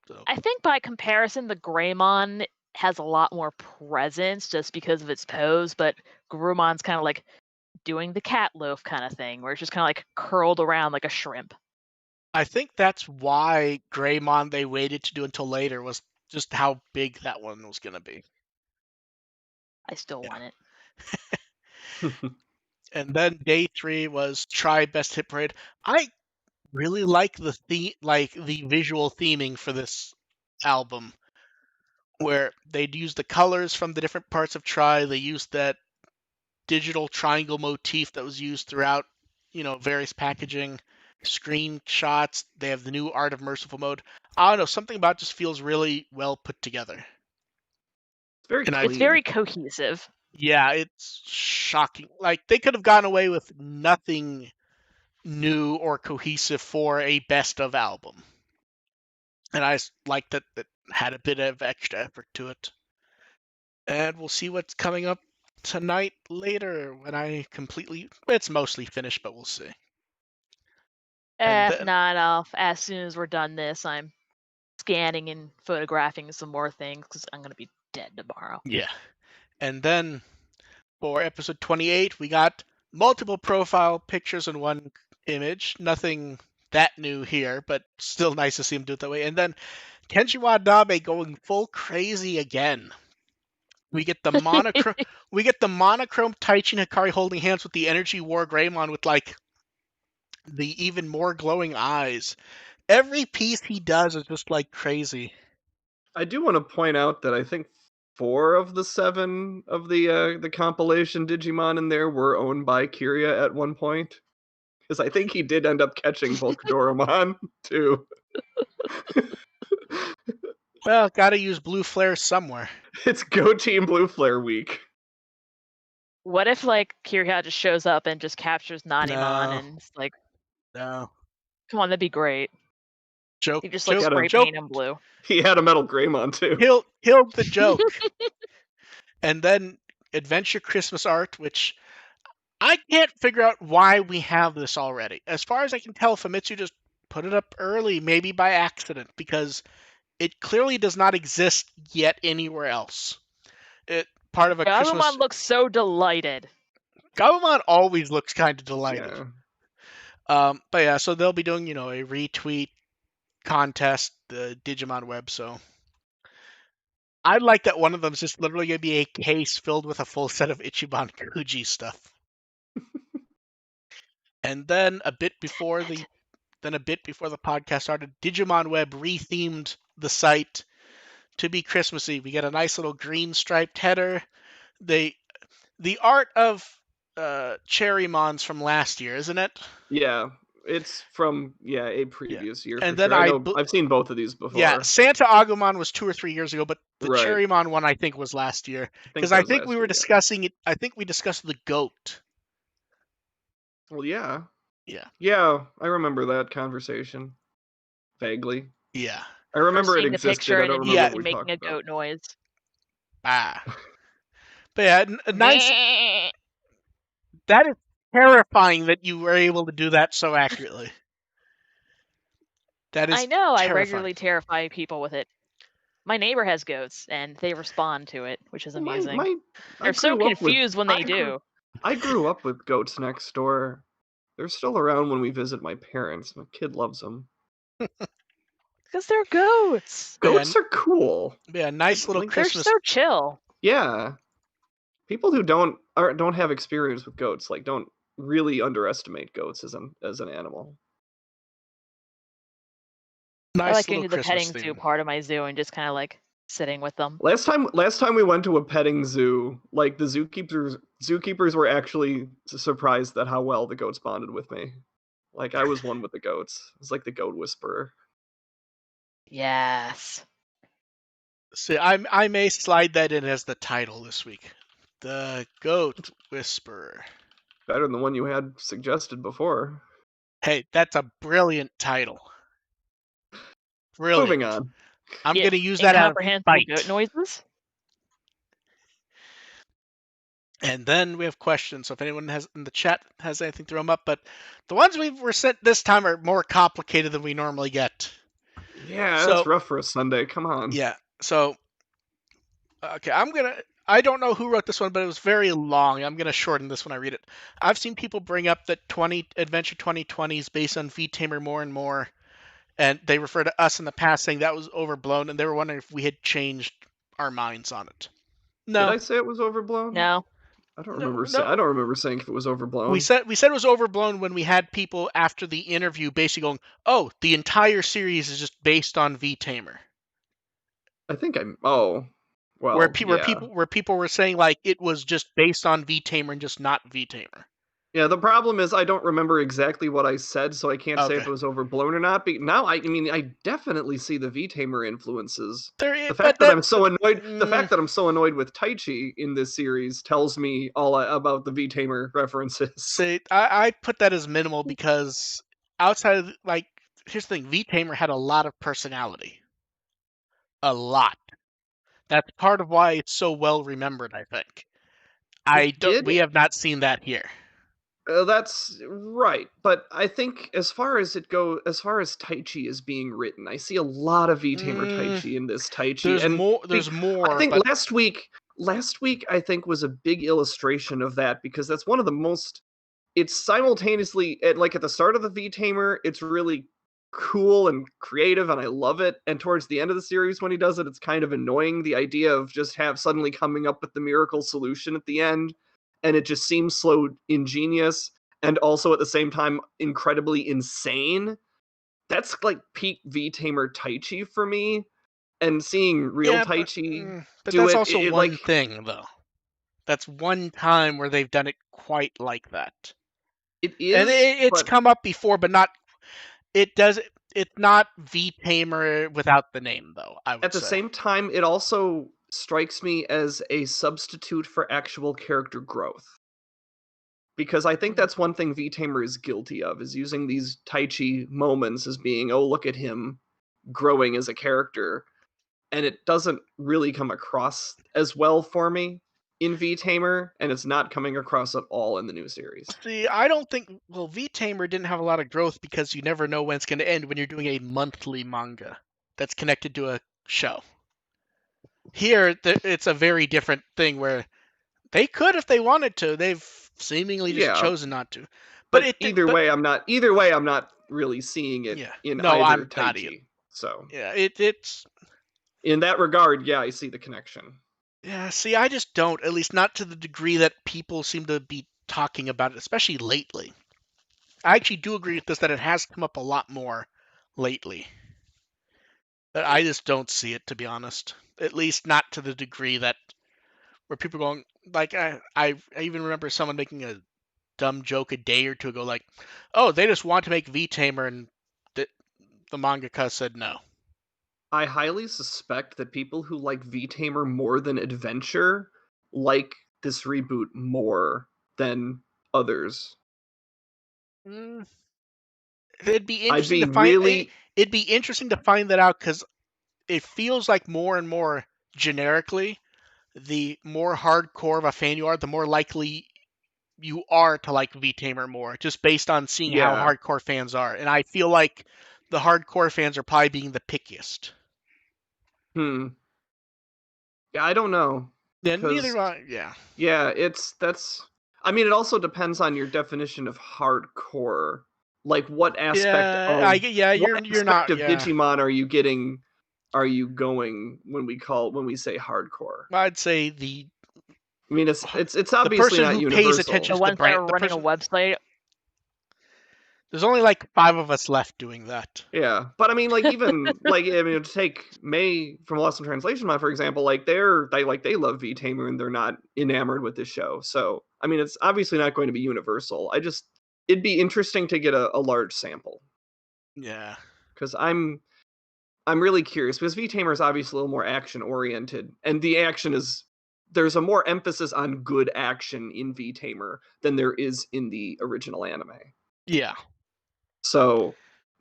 So I think by comparison, the Greymon has a lot more presence just because of its pose, but Gurumon's kind of like doing the cat loaf kind of thing, where it's just kind of like curled around like a shrimp. I think that's why Greymon they waited to do until later, was just how big that one was going to be. I still want it. And then day 3 was Try Best Hit Parade. I really like the visual theming for this album, where they'd use the colors from the different parts of Try. They used that digital triangle motif that was used throughout, various packaging, screenshots. They have the new Art of Merciful mode. I don't know, something about it just feels really well put together. It's very clean. It's very cohesive. Yeah, it's shocking. Like, they could have gone away with nothing new or cohesive for a best of album. And I liked that it had a bit of extra effort to it. And we'll see what's coming up tonight later when it's mostly finished, but we'll see. If not, as soon as we're done this, I'm scanning and photographing some more things because I'm going to be dead tomorrow. Yeah. And then for episode 28, we got multiple profile pictures in one image. Nothing that new here, but still nice to see him do it that way. And then Kenji Watanabe going full crazy again. We get the monochrome Taichi Hikari holding hands with the Energy War Greymon with like the even more glowing eyes. Every piece he does is just like crazy. I do want to point out that I think 4 of the 7 of the compilation Digimon in there were owned by Kiria at one point. Because I think he did end up catching Volcadoramon too. Well, gotta use Blue Flare somewhere. It's Go Team Blue Flare week. What if like Kiria just shows up and just captures Nanimon and it's like, no, come on, that'd be great. Joke. He just like spray paint him blue. He had a Metal Greymon too. Killed the joke. And then Adventure Christmas Art, which I can't figure out why we have this already. As far as I can tell, Famitsu just put it up early, maybe by accident, because it clearly does not exist yet anywhere else. Part of a Gabumon Christmas... looks so delighted. Gabumon always looks kind of delighted. Yeah. But yeah, so they'll be doing, a retweet contest, the Digimon web, so I'd like that one of them is just literally going to be a case filled with a full set of Ichiban Kuji stuff. And then a bit before the podcast started, Digimon Web rethemed the site to be Christmassy. We get a nice little green striped header. The art of Cherrymons from last year, isn't it? Yeah, it's from a previous year. And for then sure. I've seen both of these before. Yeah, Santa Agumon was 2 or 3 years ago, but the Right. Cherrymon one I think was last year, because I think we were discussing it. I think we discussed the goat. Well, yeah. Yeah, I remember that conversation vaguely. Yeah, I remember it the existed. picture I don't and remember what we making talked a about. goat noise. But yeah, nice. That is terrifying that you were able to do that so accurately. That is I know. terrifying. I regularly terrify people with it. My neighbor has goats, and they respond to it, which is amusing. They're so confused when they do. I grew up with goats next door. They're still around when we visit my parents. My kid loves them. Because they're goats. Goats are cool. Yeah, nice little Christmas. They're so chill. Yeah. People who don't have experience with goats, like, don't really underestimate goats as an animal. I like little going to the Christmas petting zoo theme. part of my zoo and just kind of like sitting with them. Last time we went to a petting zoo, like the zookeepers were actually surprised at how well the goats bonded with me. Like I was one with the goats. It was like the goat whisperer. Yes. See, I may slide that in as the title this week. The Goat Whisperer. Better than the one you had suggested before. Hey, that's a brilliant title. Brilliant. Moving on. I'm going to use that out of Incomprehensible goat spite. noises. And then we have questions. So if anyone has in the chat has anything, throw them up. But the ones we were sent this time are more complicated than we normally get. Yeah, that's rough for a Sunday. Come on. Yeah. So, okay, I don't know who wrote this one, but it was very long. I'm going to shorten this when I read it. I've seen people bring up that Adventure 2020 is based on V-Tamer more and more. And they refer to us in the past saying that was overblown. And they were wondering if we had changed our minds on it. No. Did I say it was overblown? No. I don't remember. I don't remember saying if it was overblown. We said it was overblown when we had people after the interview basically going, "Oh, the entire series is just based on V-Tamer." I think well, where people were saying like it was just based on V-Tamer and just not V-Tamer. Yeah, the problem is I don't remember exactly what I said, so I can't say if it was overblown or not. But now I mean, I definitely see the V-Tamer influences. The fact that I'm so annoyed with Taichi in this series tells me all about the V-Tamer references. See, I put that as minimal because outside of, like, here's the thing, V-Tamer had a lot of personality. A lot. That's part of why it's so well remembered, I think. We have not seen that here. That's right, but I think as far as Taichi is being written, I see a lot of V-Tamer Taichi in this Taichi. There's more. I think last week I think was a big illustration of that because that's one of the most. It's simultaneously at the start of the V-Tamer, it's really cool and creative, and I love it. And towards the end of the series, when he does it, it's kind of annoying. The idea of just suddenly coming up with the miracle solution at the end. And it just seems so ingenious and also at the same time incredibly insane. That's like peak V-Tamer Taichi for me. And seeing real Taichi but do that's it, also one thing, though. That's one time where they've done it quite like that. It is, and it's come up before, but not. It's not V-Tamer without the name, though. I would say. At the same time, it also strikes me as a substitute for actual character growth. Because I think that's one thing V-Tamer is guilty of, is using these Taichi moments as being, oh, look at him growing as a character. And it doesn't really come across as well for me in V-Tamer, and it's not coming across at all in the new series. See, I don't think... Well, V-Tamer didn't have a lot of growth because you never know when it's going to end when you're doing a monthly manga that's connected to a show. Here, it's a very different thing where they could if they wanted to. They've seemingly just chosen not to. But either way, I'm not really seeing it in either Taichi. So yeah, it's in that regard, yeah, I see the connection. Yeah, see, I just don't, at least not to the degree that people seem to be talking about it, especially lately. I actually do agree with this, that it has come up a lot more lately. But I just don't see it, to be honest. At least not to the degree that where people are going, like, I even remember someone making a dumb joke a day or two ago, like, oh, they just want to make V-Tamer, and the mangaka said no. I highly suspect that people who like V-Tamer more than Adventure like this reboot more than others. It'd be interesting to find. It'd be interesting to find that out because it feels like more and more generically, the more hardcore of a fan you are, the more likely you are to like V-Tamer more, just based on seeing how hardcore fans are. And I feel like the hardcore fans are probably being the pickiest. Yeah, I don't know. Yeah, neither. Yeah. Yeah, I mean, it also depends on your definition of hardcore. Like, what aspect of Digimon are you getting? Are you going when we say hardcore? I'd say I mean, it's obviously not universal. Pays attention the ones that are running a website. There's only like 5 of us left doing that. Yeah, but I mean, like, even like, I mean, to take May from Lost in Translation Mod, for example, like they love V Tamer and they're not enamored with this show. So I mean, it's obviously not going to be universal. It'd be interesting to get a large sample Yeah. because I'm really curious because V Tamer is obviously a little more action oriented, and the action there's a more emphasis on good action in V Tamer than there is in the original anime. Yeah. So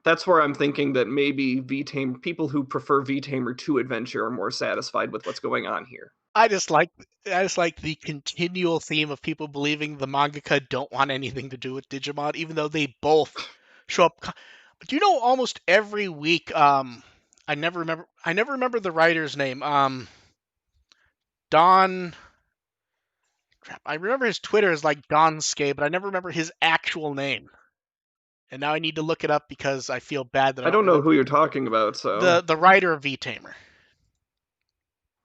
that's where I'm thinking that maybe people who prefer V-Tamer to Adventure are more satisfied with what's going on here. I just like the continual theme of people believing the mangaka don't want anything to do with Digimon, even though they both show up. Do you know almost every week? I never remember the writer's name. Don. Crap, I remember his Twitter is like Donske, but I never remember his actual name. And now I need to look it up because I feel bad that I I don't know remember who you're talking about, so the writer of V Tamer.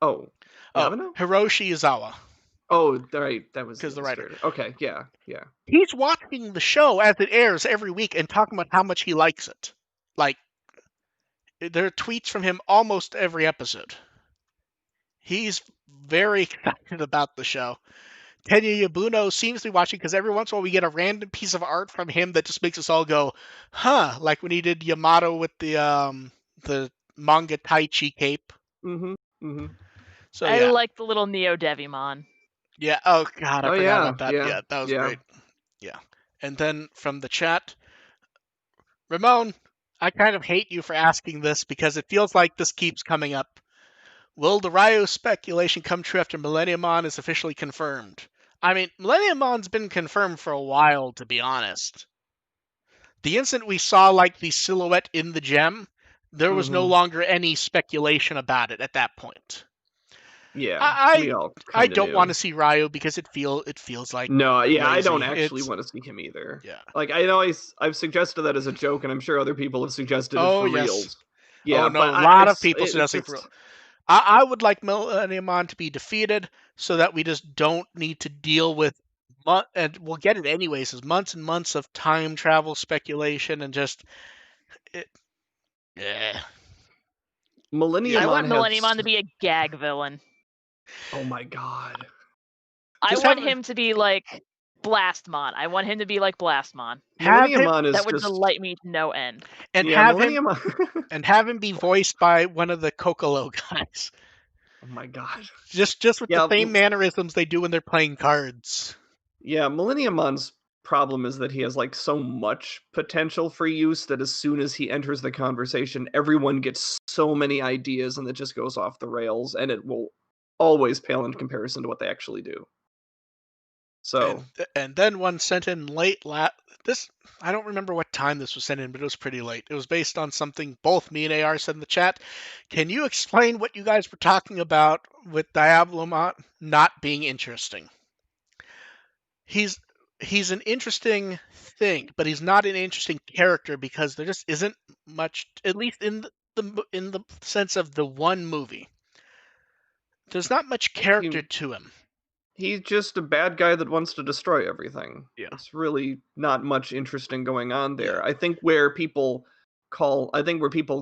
Oh, Yamano? Hiroshi Izawa. Oh, right, that was the The writer. illustrator. Okay, yeah. He's watching the show as it airs every week and talking about how much he likes it. Like, there are tweets from him almost every episode. He's very excited about the show. Tenya Yabuno seems to be watching because every once in a while we get a random piece of art from him that just makes us all go, huh, like when he did Yamato with the manga Tai Chi cape. So I yeah. like the little Neo Devimon. Yeah, oh god, I forgot about that. Yeah, Yeah, that was great. Yeah. And then from the chat, Ramon, I kind of hate you for asking this because it feels like this keeps coming up. Will the Ryo speculation come true after Millenniumon is officially confirmed? I mean, Millenniumon's been confirmed for a while, to be honest. The instant we saw, like, the silhouette in the gem, there was no longer any speculation about it at that point. Yeah, we all I kinda don't knew. want to see Ryo because it feels like No, yeah, lazy. I don't actually want to see him either. Yeah. Like, I know I've suggested that as a joke, and I'm sure other people have suggested it for reals. Yeah, Oh no, but a lot of it's people suggesting just for real. I would like Millenniumon to be defeated so that we just don't need to deal with and we'll get it anyways, is months and months of time travel speculation and just Millenniumon I want Millenniumon to be a gag villain. Oh my god. I want him to be like Blastmon. I want him to be like Blastmon. Millenniumon would delight me to no end. And have him be voiced by one of the Kokolo guys. Oh my god. Just with the same mannerisms they do when they're playing cards. Yeah, Millenniumon's problem is that he has like so much potential for use that as soon as he enters the conversation, everyone gets so many ideas and it just goes off the rails, and it will always pale in comparison to what they actually do. So and then one sent in late this I don't remember what time this was sent in, but it was pretty late. It was based on something both me and AR said in the chat. Can you explain what you guys were talking about with Diabolomon not being interesting? He's an interesting thing, but he's not an interesting character because there just isn't much, at least in the sense of the one movie. There's not much character to him. He's just a bad guy that wants to destroy everything. Yeah. It's really not much interesting going on there. Yeah. I think where people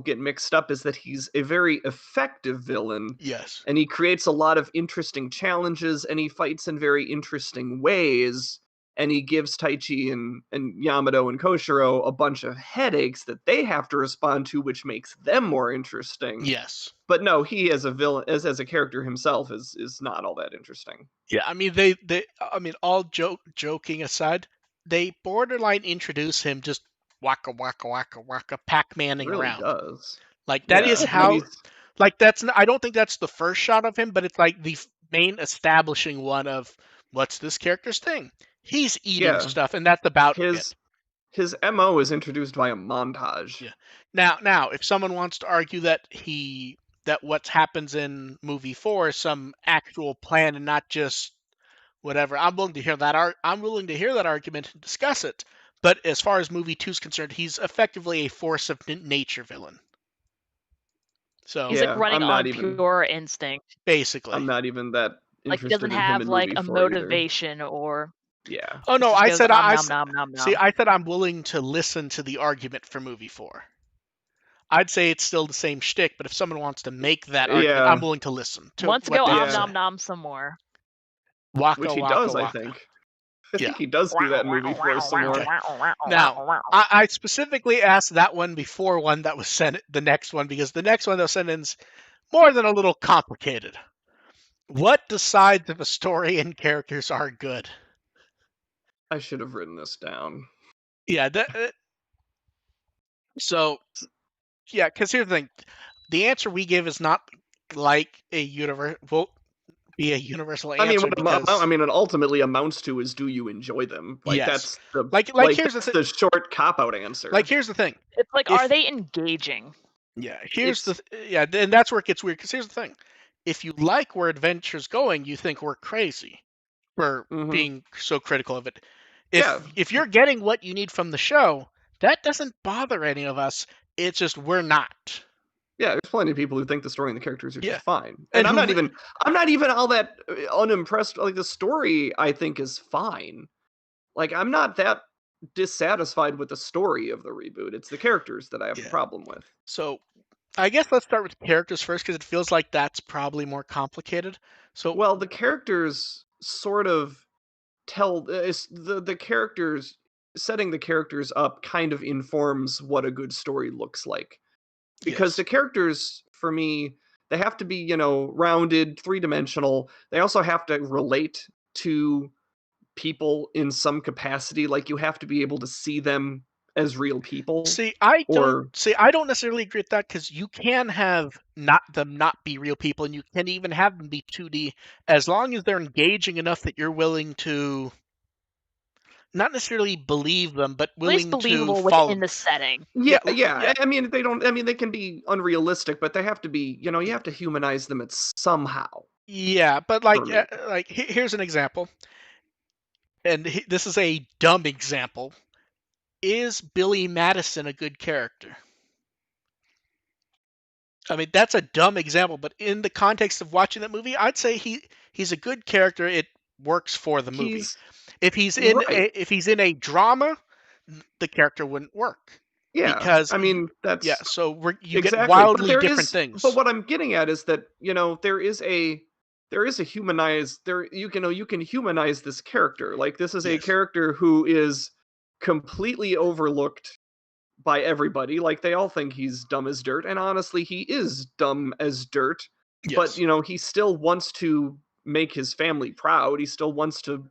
get mixed up is that he's a very effective villain. Yes. And he creates a lot of interesting challenges, and he fights in very interesting ways. And he gives Taichi and Yamato and Koshiro a bunch of headaches that they have to respond to, which makes them more interesting. Yes. But no, he as a villain, as a character himself, is not all that interesting. Yeah, I mean all joking aside, they borderline introduce him just waka waka waka waka Pac-Manning really around. Does. Like that is how like that's I don't think that's the first shot of him, but it's like the main establishing one of what's this character's thing. He's eating stuff, and that's about it. His MO is introduced by a montage. Yeah. Now, if someone wants to argue that what happens in movie 4 is some actual plan and not just whatever, I'm willing to hear that. I'm willing to hear that argument and discuss it. But as far as movie 2 is concerned, he's effectively a force of nature villain. So he's like running on pure instinct. Basically, I'm not even that interested like he doesn't have like a motivation or Yeah. Oh no, Just I goes said nom nom nom nom see. nom. I said I'm willing to listen to the argument for movie 4. I'd say it's still the same shtick, but if someone wants to make that argument, I'm Yeah. willing to listen to Wants to what go they Yeah. have to nom say. nom some more. Waka Which he waka does, I waka. think. I Yeah. think he does do that in movie 4 some more. Okay. Now, I specifically asked that one before one that was sent, the next one, because the next one that was sent in's more than a little complicated. What decides if a story and characters are good? I should have written this down. Yeah. So, yeah, because here's the thing. The answer we give is not like won't be a universal I mean, answer because what it ultimately amounts to is, do you enjoy them? Like, yes, that's here's the thing. the short cop-out answer. Like, here's the thing. It's like, are they engaging? Yeah, and that's where it gets weird. Because here's the thing: if you like where Adventure's going, you think we're crazy for being so critical of it. If you're getting what you need from the show, that doesn't bother any of us. It's just we're not. Yeah, there's plenty of people who think the story and the characters are just fine. And I'm not even all that unimpressed. Like, the story, I think, is fine. Like, I'm not that dissatisfied with the story of the reboot. It's the characters that I have a problem with. So, I guess let's start with characters first, because it feels like that's probably more complicated. So, well, the characters sort of tell the characters, setting the characters up kind of informs what a good story looks like. Because the characters, for me, they have to be, rounded, three-dimensional. They also have to relate to people in some capacity. Like, you have to be able to see them as real people. I don't necessarily agree with that, because you can have them not be real people, and you can even have them be 2D, as long as they're engaging enough that you're willing to not necessarily believe them, but At least willing to believable follow within the setting. Yeah. I mean, they can be unrealistic, but they have to be, you have to humanize them somehow. Yeah, but here's an example, and this is a dumb example. Is Billy Madison a good character? I mean, that's a dumb example, but in the context of watching that movie, I'd say he's a good character. It works for the movie. If he's in a drama, the character wouldn't work. Yeah, because I mean, that's you get wildly different things. But what I'm getting at is that there is a humanized you can humanize this character. Like, this is a character who is completely overlooked by everybody. Like, they all think he's dumb as dirt, and honestly, he is dumb as dirt. But he still wants to make his family proud. He still wants to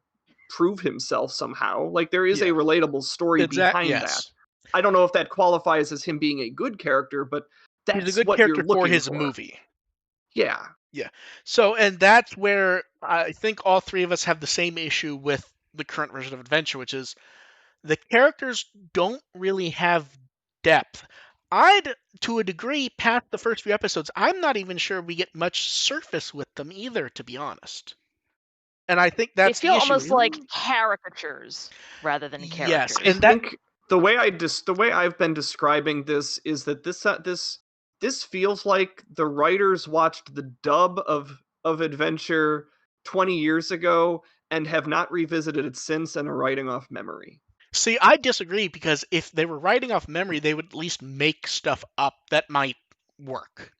prove himself somehow. Like, there is a relatable story behind that. I don't know if that qualifies as him being a good character, but that's he's a good what character you're looking for his movie. Yeah. Yeah. So, and that's where I think all three of us have the same issue with the current version of Adventure, which is the characters don't really have depth. To a degree, past the first few episodes, I'm not even sure we get much surface with them either, to be honest. And I think that's the issue. They feel almost like caricatures rather than characters. Yes, and I think the way I've been describing this is that this feels like the writers watched the dub of Adventure 20 years ago and have not revisited it since and are writing off memory. See, I disagree, because if they were writing off memory, they would at least make stuff up that might work.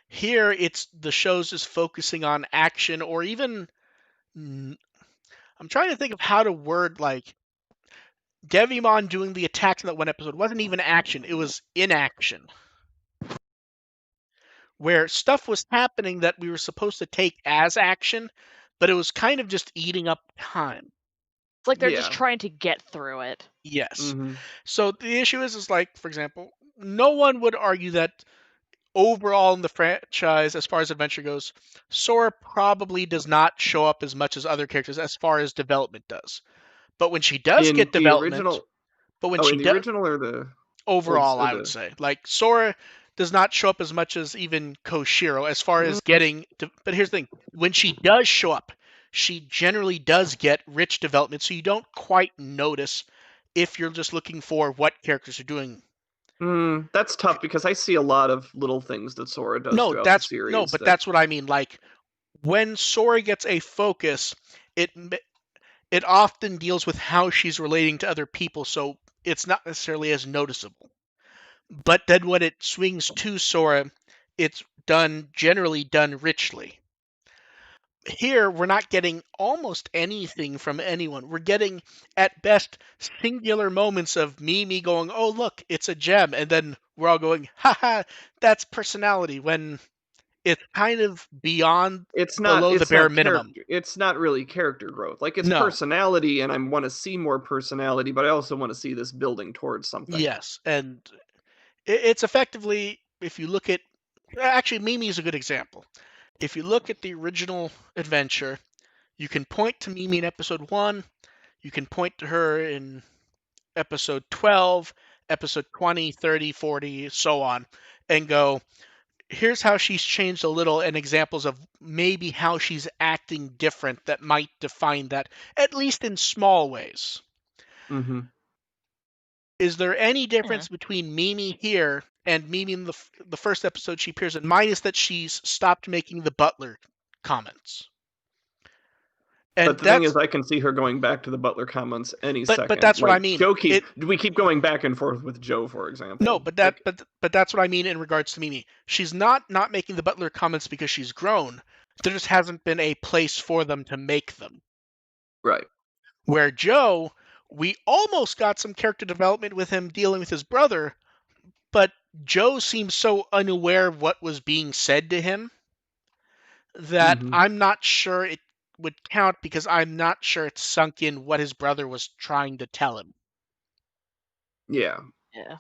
Here, it's the show's just focusing on action, or even I'm trying to think of how to word, like, Digimon doing the attacks in that one episode wasn't even action, it was inaction. Where stuff was happening that we were supposed to take as action, but it was kind of just eating up time. It's like they're just trying to get through it. Yes. Mm-hmm. So the issue is like, for example, no one would argue that overall in the franchise, as far as Adventure goes, Sora probably does not show up as much as other characters as far as development does. But when she does get development, original or the overall, I would say, like, Sora does not show up as much as even Koshiro as far as getting to, but here's the thing, when she does show up, she generally does get rich development, so you don't quite notice if you're just looking for what characters are doing. That's tough, because I see a lot of little things that Sora does throughout the series. No, but that's what I mean. Like, when Sora gets a focus, it it often deals with how she's relating to other people, so it's not necessarily as noticeable. But then when it swings to Sora, it's generally done richly. Here, we're not getting almost anything from anyone. We're getting, at best, singular moments of Mimi going, "Oh, look, it's a gem," and then we're all going, "Haha, that's personality," when it's kind of beyond below the It's bare not minimum. character. It's not really character growth. Like, it's No. personality, and I want to see more personality, but I also want to see this building towards something. Yes, and it's effectively, if you look at, actually, Mimi is a good example. If you look at the original adventure, you can point to Mimi in episode 1, you can point to her in episode 12, episode 20, 30, 40, so on, and go, here's how she's changed a little, and examples of maybe how she's acting different that might define that, at least in small ways. Mm-hmm. Is there any Yeah. difference between Mimi here and Mimi in the first episode she appears in, minus that she's stopped making the butler comments? And But the thing is, that's I can see her going back to the Butler comments any but second. that's what I Like, mean. we keep going back and forth with Joe, for example. No, but Like, that's what I mean in regards to Mimi. She's not making the butler comments because she's grown. There just hasn't been a place for them to make them. right. Where Joe, we almost got some character development with him dealing with his brother, but Joe seems so unaware of what was being said to him that Mm-hmm. I'm not sure it would count, because I'm not sure it's sunk in what his brother was trying to tell him. Yeah. Yeah.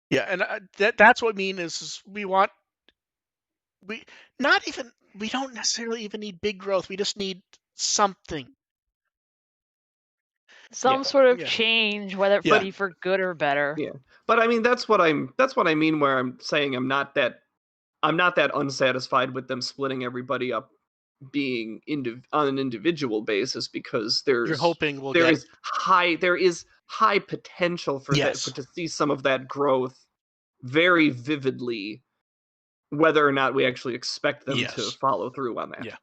Yeah, and that's what I mean is we we don't necessarily even need big growth. We just need something. Some Yeah, sort of yeah, change, whether it yeah. be for good or better. Yeah. But I mean, that's what I mean where I'm saying I'm not that unsatisfied with them splitting everybody up being on an individual basis, because You're hoping we'll get there is high potential for yes, to see some of that growth very vividly, whether or not we actually expect them to yes, follow through on that. yeah,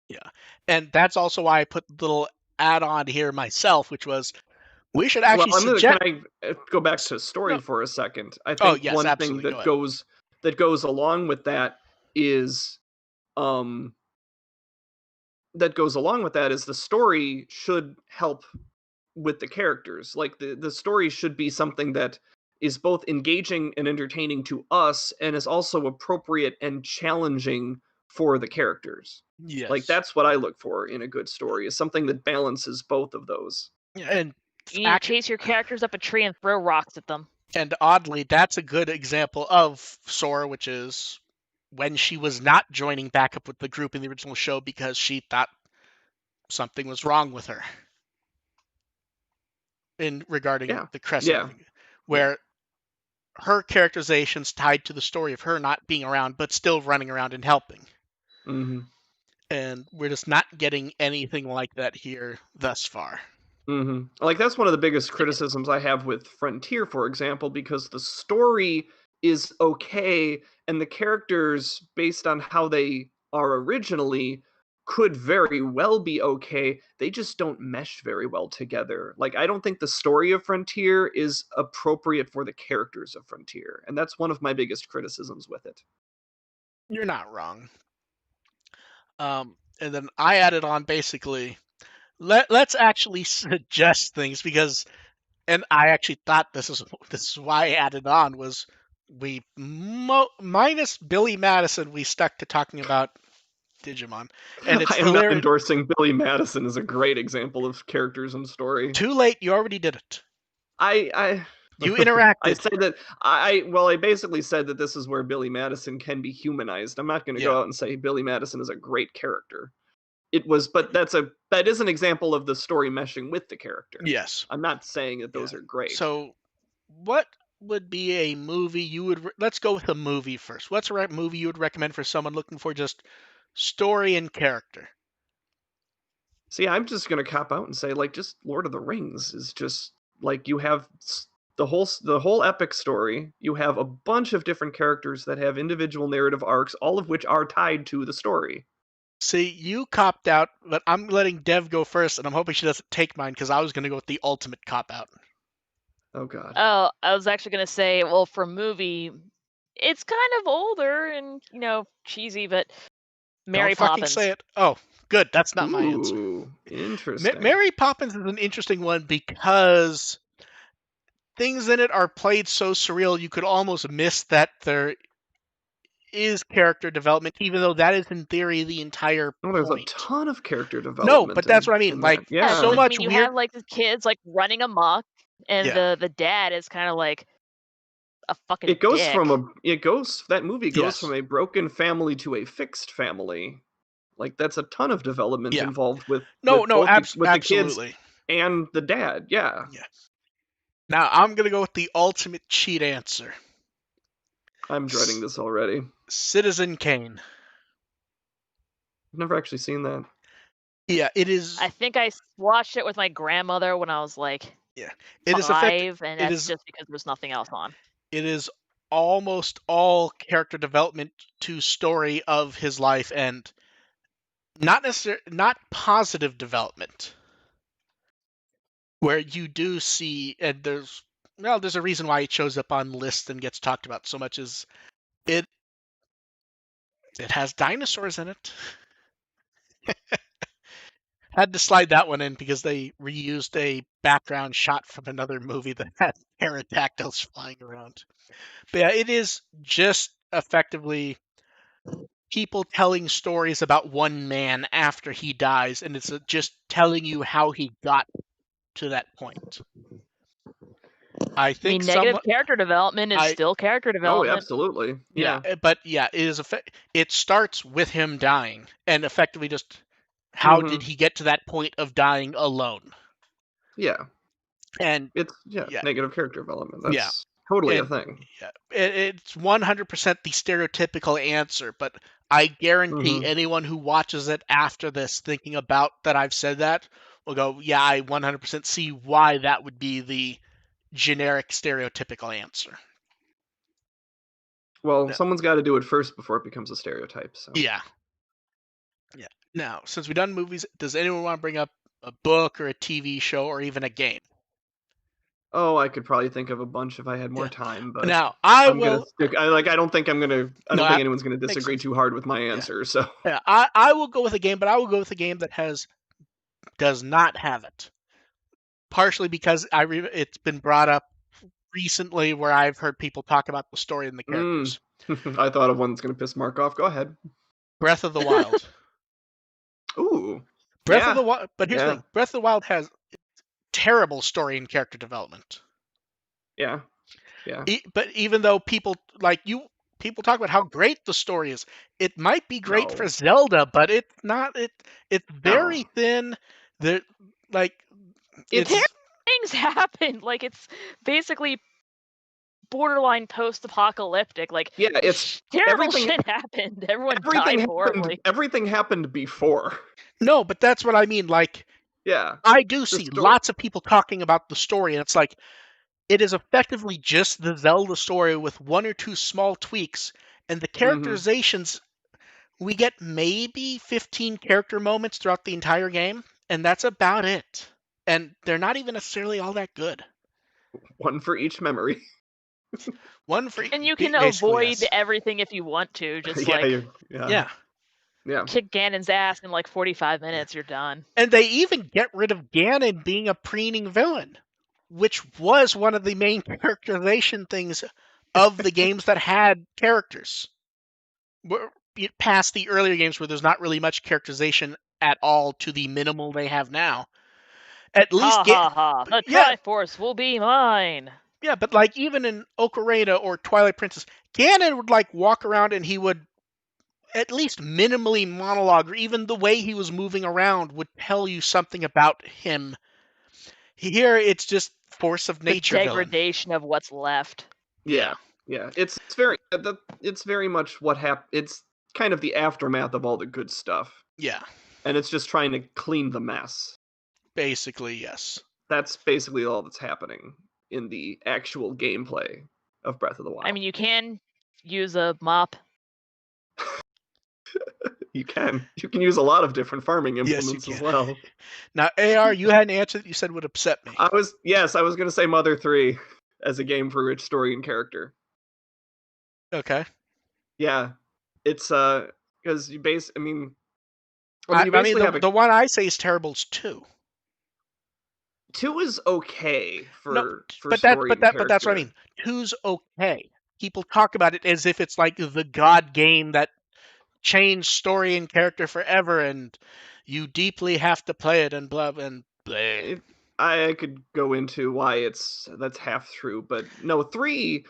yeah. And that's also why I put the little add-on here myself, which was we should Well, actually suggest. can I go back to story No, for a second? I oh think yes, one thing absolutely. Go ahead. that goes along with that is um the story should help with the characters. Like, the story should be something that is both engaging and entertaining to us, and is also appropriate and challenging for the characters. Like, Yes, that's what I look for in a good story, is something that balances both of those. and You need to actually, chase your characters up a tree and throw rocks at them. and oddly, that's a good example of Sora, which is when she was not joining back up with the group in the original show because she thought something was wrong with her in regarding Yeah. the crest and Yeah. everything, where her characterization's tied to the story of her not being around but still running around and helping. Mm-hmm. And we're just not getting anything like that here thus far. Mm-hmm. Like, that's one of the biggest Yeah. criticisms I have with Frontier, for example, because the story is okay, and the characters, based on how they are originally, could very well be okay. They just don't mesh very well together. Like, I don't think the story of Frontier is appropriate for the characters of Frontier, and that's one of my biggest criticisms with it. You're not wrong. And then I added on basically, let's actually suggest things, because, and I actually thought this is why I added on, was we minus Billy Madison, we stuck to talking about Digimon, and it's I am not hilarious. endorsing Billy Madison as a great example of characters and story. Too late, you already did it. I You I interacted. say that I basically said that this is where Billy Madison can be humanized. I'm not going to Yeah. go out and say Billy Madison is a great character. But that is an example of the story meshing with the character. Yes. I'm not saying that those Yeah. are great. So, what would be a movie you would? Let's go with a movie first. What's a movie you would recommend for someone looking for just story and character? See, I'm just going to cop out and say, like, just Lord of the Rings is just like, you have the whole epic story. You have a bunch of different characters that have individual narrative arcs, all of which are tied to the story. See, you copped out, but I'm letting Dev go first, and I'm hoping she doesn't take mine because I was going to go with the ultimate cop out. Oh God. Oh, I was actually gonna say, well, for movie, it's kind of older and cheesy, but Mary Don't fucking Poppins. say it. Oh, good. That's not my answer. Ooh, interesting. Mary Poppins is an interesting one because things in it are played so surreal you could almost miss that there is character development, even though that is in theory the entire Oh, there's a point. ton of character No, development but that's what I mean. in Like that. Yeah, so Yeah. because I much mean, you weird. have like the kids like running amok, and Yeah. the dad is kind of like a fucking It goes dick. that movie goes from Yes. a broken family to a fixed family. Like that's a ton of development Yeah. involved with No, no, both with the kids absolutely. and the dad. Yeah. Yeah. Now I'm gonna go with the ultimate cheat answer. I'm dreading this already. Citizen Kane. I've never actually seen that. Yeah, it is. I think I watched it with my grandmother when I was like Yeah, it is effective. 5, and It that's is. just because there was nothing else on. It is almost all character development to story of his life, and not positive development, where you do see, and there's a reason why it shows up on lists and gets talked about so much. Is it? It has dinosaurs in it. Had to slide that one in because they reused a background shot from another movie that had pterodactyls flying around. But yeah, it is just effectively people telling stories about one man after he dies, and it's just telling you how he got to that point. I I think mean, negative some character development is I still character Oh, development. absolutely. yeah, Yeah. but yeah, it is it starts with him dying, and effectively just how Mm-hmm. did he get to that point of dying alone? Yeah. And It's yeah, negative character development. yeah, That's totally a and thing. yeah, it's 100% the stereotypical answer, but I guarantee Mm-hmm. anyone who watches it after this thinking about that I've said that will go, yeah, I 100% see why that would be the generic stereotypical answer. Well, No, someone's got to do it first before it becomes a stereotype. So. yeah, yeah. Now, since we've done movies, does anyone want to bring up a book or a TV show or even a game? Oh, I could probably think of a bunch if I had more Yeah. time, but Now, I I'm gonna will. stick. I don't think I'm gonna. I No, don't think that anyone's gonna makes disagree sense. too hard with my Yeah. answer. So. Yeah, I will go with a game, but I will go with a game that does not have it. Partially because it's been brought up recently where I've heard people talk about the story and the characters. I thought of one that's gonna piss Mark off. Go ahead. Breath of the Wild. Ooh. Breath of Yeah. the Wild, but here's the Yeah. thing: Breath of the Wild has terrible story and character development. Yeah. Yeah. But even though people people talk about how great the story is, it might be great for No. Zelda, but it's not. It's No. very thin. There, like It's Things happen. Like it's basically borderline post-apocalyptic. Like yeah. It's terrible everything. shit happened. Everyone Everything died happened. horribly. Everything happened before. no, but that's what I mean. Like Yeah. I do The see story. lots of people talking about the story, and it's like it is effectively just the Zelda story with one or two small tweaks, and the Mm-hmm. characterizations. We get maybe 15 character moments throughout the entire game, and that's about it. And they're not even necessarily all that good. One for each memory. One for And you can basically avoid yes. everything if you want to. Just Yeah. like Yeah. Yeah. kick Ganon's ass in like 45 minutes, you're done. And they even get rid of Ganon being a preening villain, which was one of the main characterization things of the games that had characters. Past the earlier games where there's not really much characterization at all to the minimal they have now. At least Ha ha ha! The yeah, Triforce will be mine. yeah, but like even in Ocarina or Twilight Princess, Ganon would like walk around and he would at least minimally monologue, or even the way he was moving around would tell you something about him. Here, it's just force of The nature villain. degradation of what's left. Yeah. Yeah. It's very much what happened. It's kind of the aftermath of all the good stuff. Yeah, And it's just trying to clean the mess. basically yes. That's basically all that's happening in the actual gameplay of Breath of the Wild. I mean, you can use a mop. You can use a lot of different farming Yes, you implements as can. well. Now, AR, you had an answer that you said would upset me. I was going to say Mother 3 as a game for rich story and character. Okay. Yeah, it's because you you mean, basically have the one I say is terrible is 2. 2 is okay for but story and character. But that's what I mean. 2's okay. People talk about it as if it's like the god game that changed story and character forever, and you deeply have to play it and blah and blah. I could go into why that's half true, but no, 3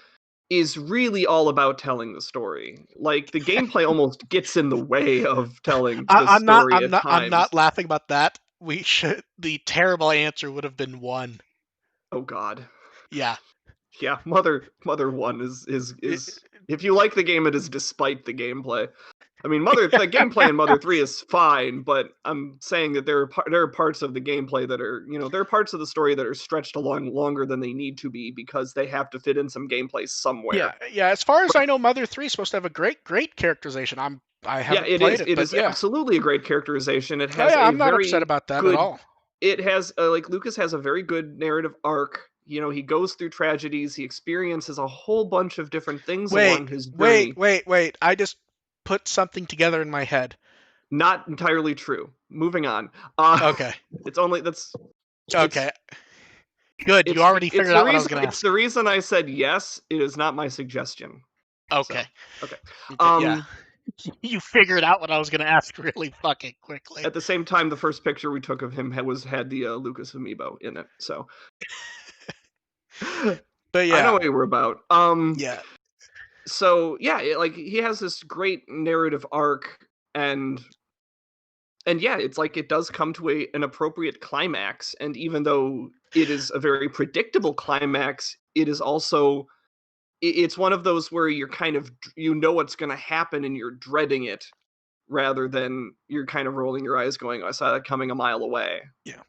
is really all about telling the story. Like the gameplay almost gets in the way of telling the story at times. I'm not laughing about that. The terrible answer would have been 1. Oh God. Yeah. Yeah, Mother 1 is if you like the game, it is despite the gameplay. I mean, the gameplay in Mother 3 is fine, but I'm saying that there are parts of the gameplay that are, there are parts of the story that are stretched along longer than they need to be because they have to fit in some gameplay somewhere. Yeah. As far as I know, Mother 3 is supposed to have a great characterization. I haven't played it, It is absolutely a great characterization. It has I'm not upset about that at all. It has like Lucas has a very good narrative arc. He goes through tragedies. He experiences a whole bunch of different things along his journey. Wait. I just put something together in my head. Not entirely true. Moving on. Okay. Okay. Good. You already figured out what I was going to ask. It's the reason I said yes. It is not my suggestion. Okay. So, okay. Yeah. You figured out what I was going to ask really fucking quickly. At the same time, the first picture we took of him had the Lucas amiibo in it. So. But yeah. I know what we're about. Yeah. So yeah, he has this great narrative arc, and yeah, it's like it does come to an appropriate climax, and even though it is a very predictable climax, it is also it's one of those where you're kind of what's going to happen and you're dreading it rather than you're kind of rolling your eyes going, I saw that coming a mile away. Yeah.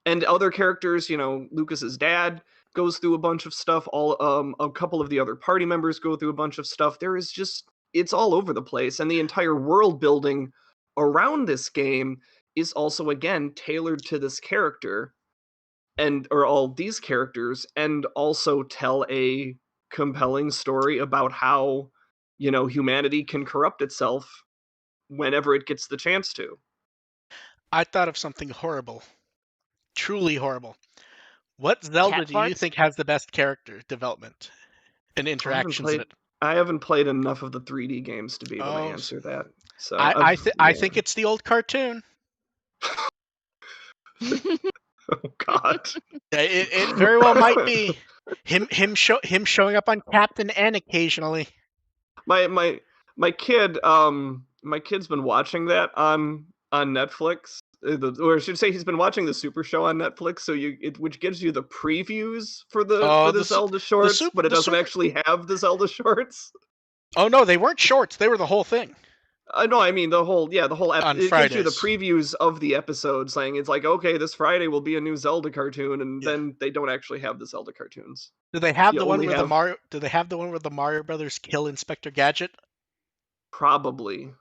And other characters, Lucas's dad goes through a bunch of stuff. A couple of the other party members go through a bunch of stuff. It's all over the place, and the entire world building around this game is also again tailored to this character, or all these characters, and also tell a compelling story about how humanity can corrupt itself whenever it gets the chance to. I thought of something horrible. Truly horrible. What Zelda do you think has the best character development and interactions in it? I haven't played enough of the 3D games to be able to answer that. So I think it's the old cartoon. Oh God! It very well might be him showing up on Captain N occasionally. My kid's been watching that on Netflix. Or I should say, he's been watching the Super Show on Netflix, which gives you the previews for the Zelda shorts, but it doesn't actually have the Zelda shorts. Oh no, they weren't shorts; they were the whole thing. No, I mean the whole on it Fridays. gives you the previews of the episode, saying it's like, okay, this Friday will be a new Zelda cartoon, and then they don't actually have the Zelda cartoons. Do they have the one where the Mario? Do they have the one where the Mario Brothers kill Inspector Gadget? Probably.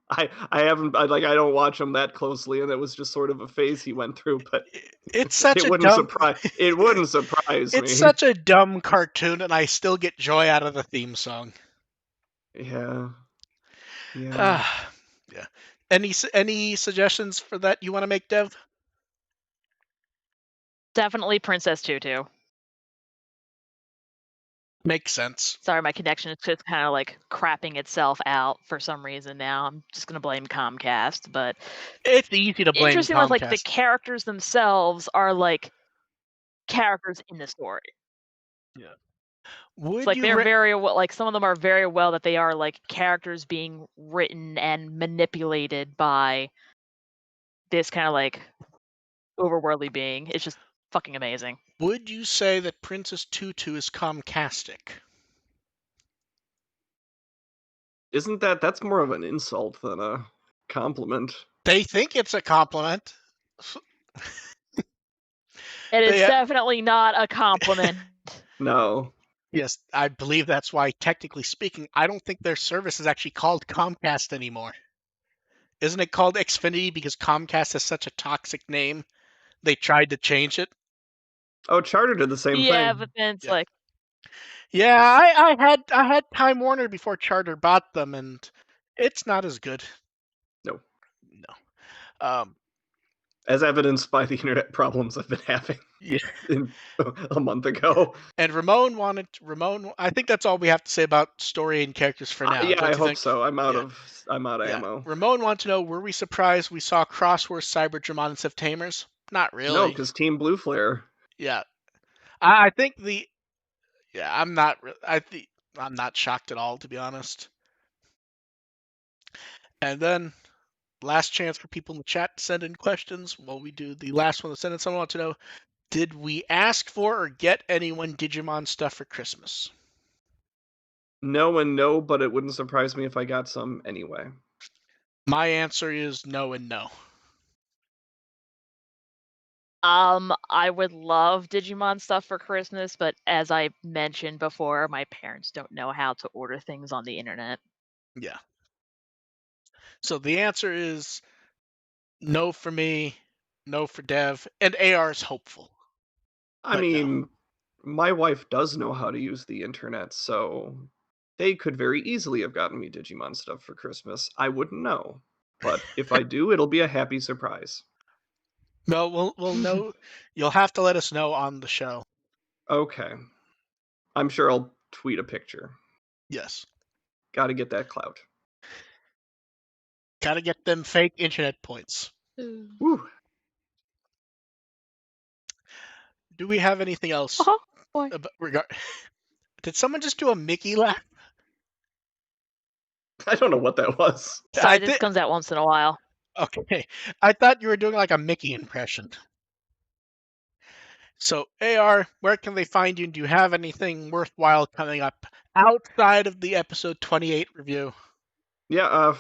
I don't watch them that closely, and it was just sort of a phase he went through. But it's such it wouldn't surprise me. It's such a dumb cartoon, and I still get joy out of the theme song. Yeah. Yeah. Any suggestions for that you want to make, Dev? Definitely Princess Tutu. Makes sense. Sorry, my connection is just kind of like crapping itself out for some reason now. I'm just gonna blame Comcast, but it's easy to blame interesting Comcast. With like the characters themselves are like characters in the story. Yeah. It's like they're very well, like some of them are very well that they are like characters being written and manipulated by this kind of like overworldly being. It's just fucking amazing. Would you say that Princess Tutu is Comcastic? Isn't that's more of an insult than a compliment? They think it's a compliment. It is definitely not a compliment. No. Yes, I believe that's why, technically speaking, I don't think their service is actually called Comcast anymore. Isn't it called Xfinity because Comcast has such a toxic name? They tried to change it. Oh, Charter did the same Yeah, thing. but then it's Yeah. like, Yeah, I had Time Warner before Charter bought them, and it's not as good. No. No. Um, As evidenced by the internet problems I've been having yeah. a month ago. And Ramon. I think that's all we have to say about story and characters for now. Yeah, Don't I you hope think? so. I'm out Yeah. of ammo. Ramon wants to know: were we surprised we saw Crossword, Cyberdramon, and Civ Tamers? Not No, really. because Team Blue Flare. Yeah, I think the. Yeah, I'm not. I'm not shocked at all, to be honest. And then last chance for people in the chat to send in questions while we do the last one to send in. Someone wants to know: did we ask for or get anyone Digimon stuff for Christmas? No and no, but it wouldn't surprise me if I got some anyway. My answer is no and no. I would love Digimon stuff for Christmas, but as I mentioned before, my parents don't know how to order things on the internet. Yeah. So the answer is no for me, no for Dev, and AR is hopeful. I But no. mean, my wife does know how to use the internet, so they could very easily have gotten me Digimon stuff for Christmas. I wouldn't know. But if I do, it'll be a happy surprise. No, we'll know. You'll have to let us know on the show. Okay. I'm sure I'll tweet a picture. Yes. Gotta get that clout. Gotta get them fake internet points. Woo. Do we have anything else? Boy. Did someone just do a Mickey laugh? I don't know what that was. Sorry, this comes out once in a while. Okay. I thought you were doing like a Mickey impression. So, AR, where can they find you? Do you have anything worthwhile coming up outside of the episode 28 review? Yeah,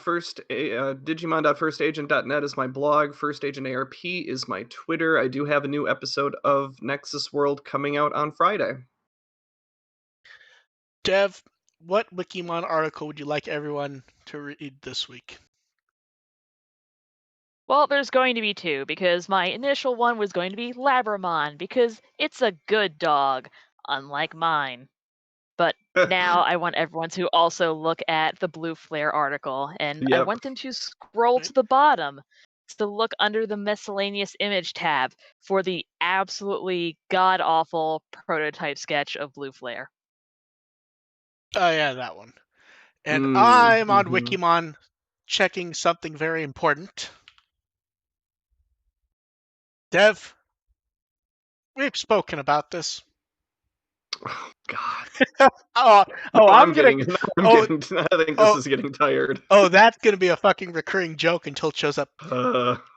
Digimon.firstagent.net is my blog. First Agent ARP is my Twitter. I do have a new episode of Nexus World coming out on Friday. Dev, what Wikimon article would you like everyone to read this week? Well, there's going to be two, because my initial one was going to be Labramon, because it's a good dog, unlike mine. But now I want everyone to also look at the Blue Flare article, and I Yep. want them to scroll to the bottom to look under the miscellaneous image tab for the absolutely god-awful prototype sketch of Blue Flare. Oh, yeah, that one. And Mm, I'm on mhm. Wikimon checking something very important. Dev, we've spoken about this. Oh, God. I'm gonna. I think this oh, is getting tired. Oh, that's gonna be a fucking recurring joke until it shows up.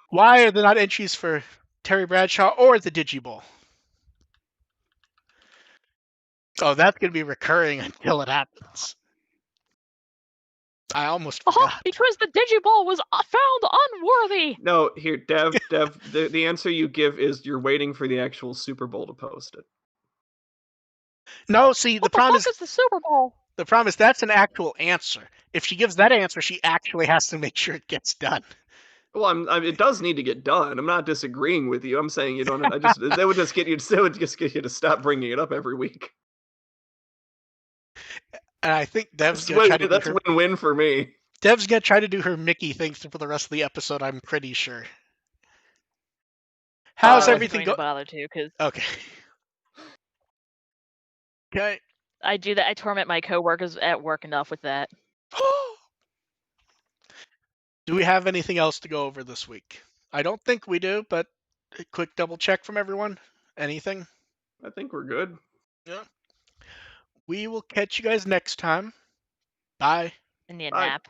Why are there not entries for Terry Bradshaw or the Digiball? Oh, that's gonna be recurring until it happens. I almost forgot. Because the Digiball was found unworthy. No, here, Dev, the answer you give is you're waiting for the actual Super Bowl to post it. No, see, the problem is the Super Bowl. The problem is that's an actual answer. If she gives that answer, she actually has to make sure it gets done. Well, it does need to get done. I'm not disagreeing with you. I'm saying you don't. That would just get you to stop bringing it up every week. And I think Dev's gonna try to that's win-win for me. Dev's gonna try to do her Mickey thing for the rest of the episode. I'm pretty sure. How's everything going to bother to? Because okay. Okay. I do that. I torment my coworkers at work enough with that. Do we have anything else to go over this week? I don't think we do, but a quick double check from everyone. Anything? I think we're good. Yeah. We will catch you guys next time. Bye. I need a Bye. nap.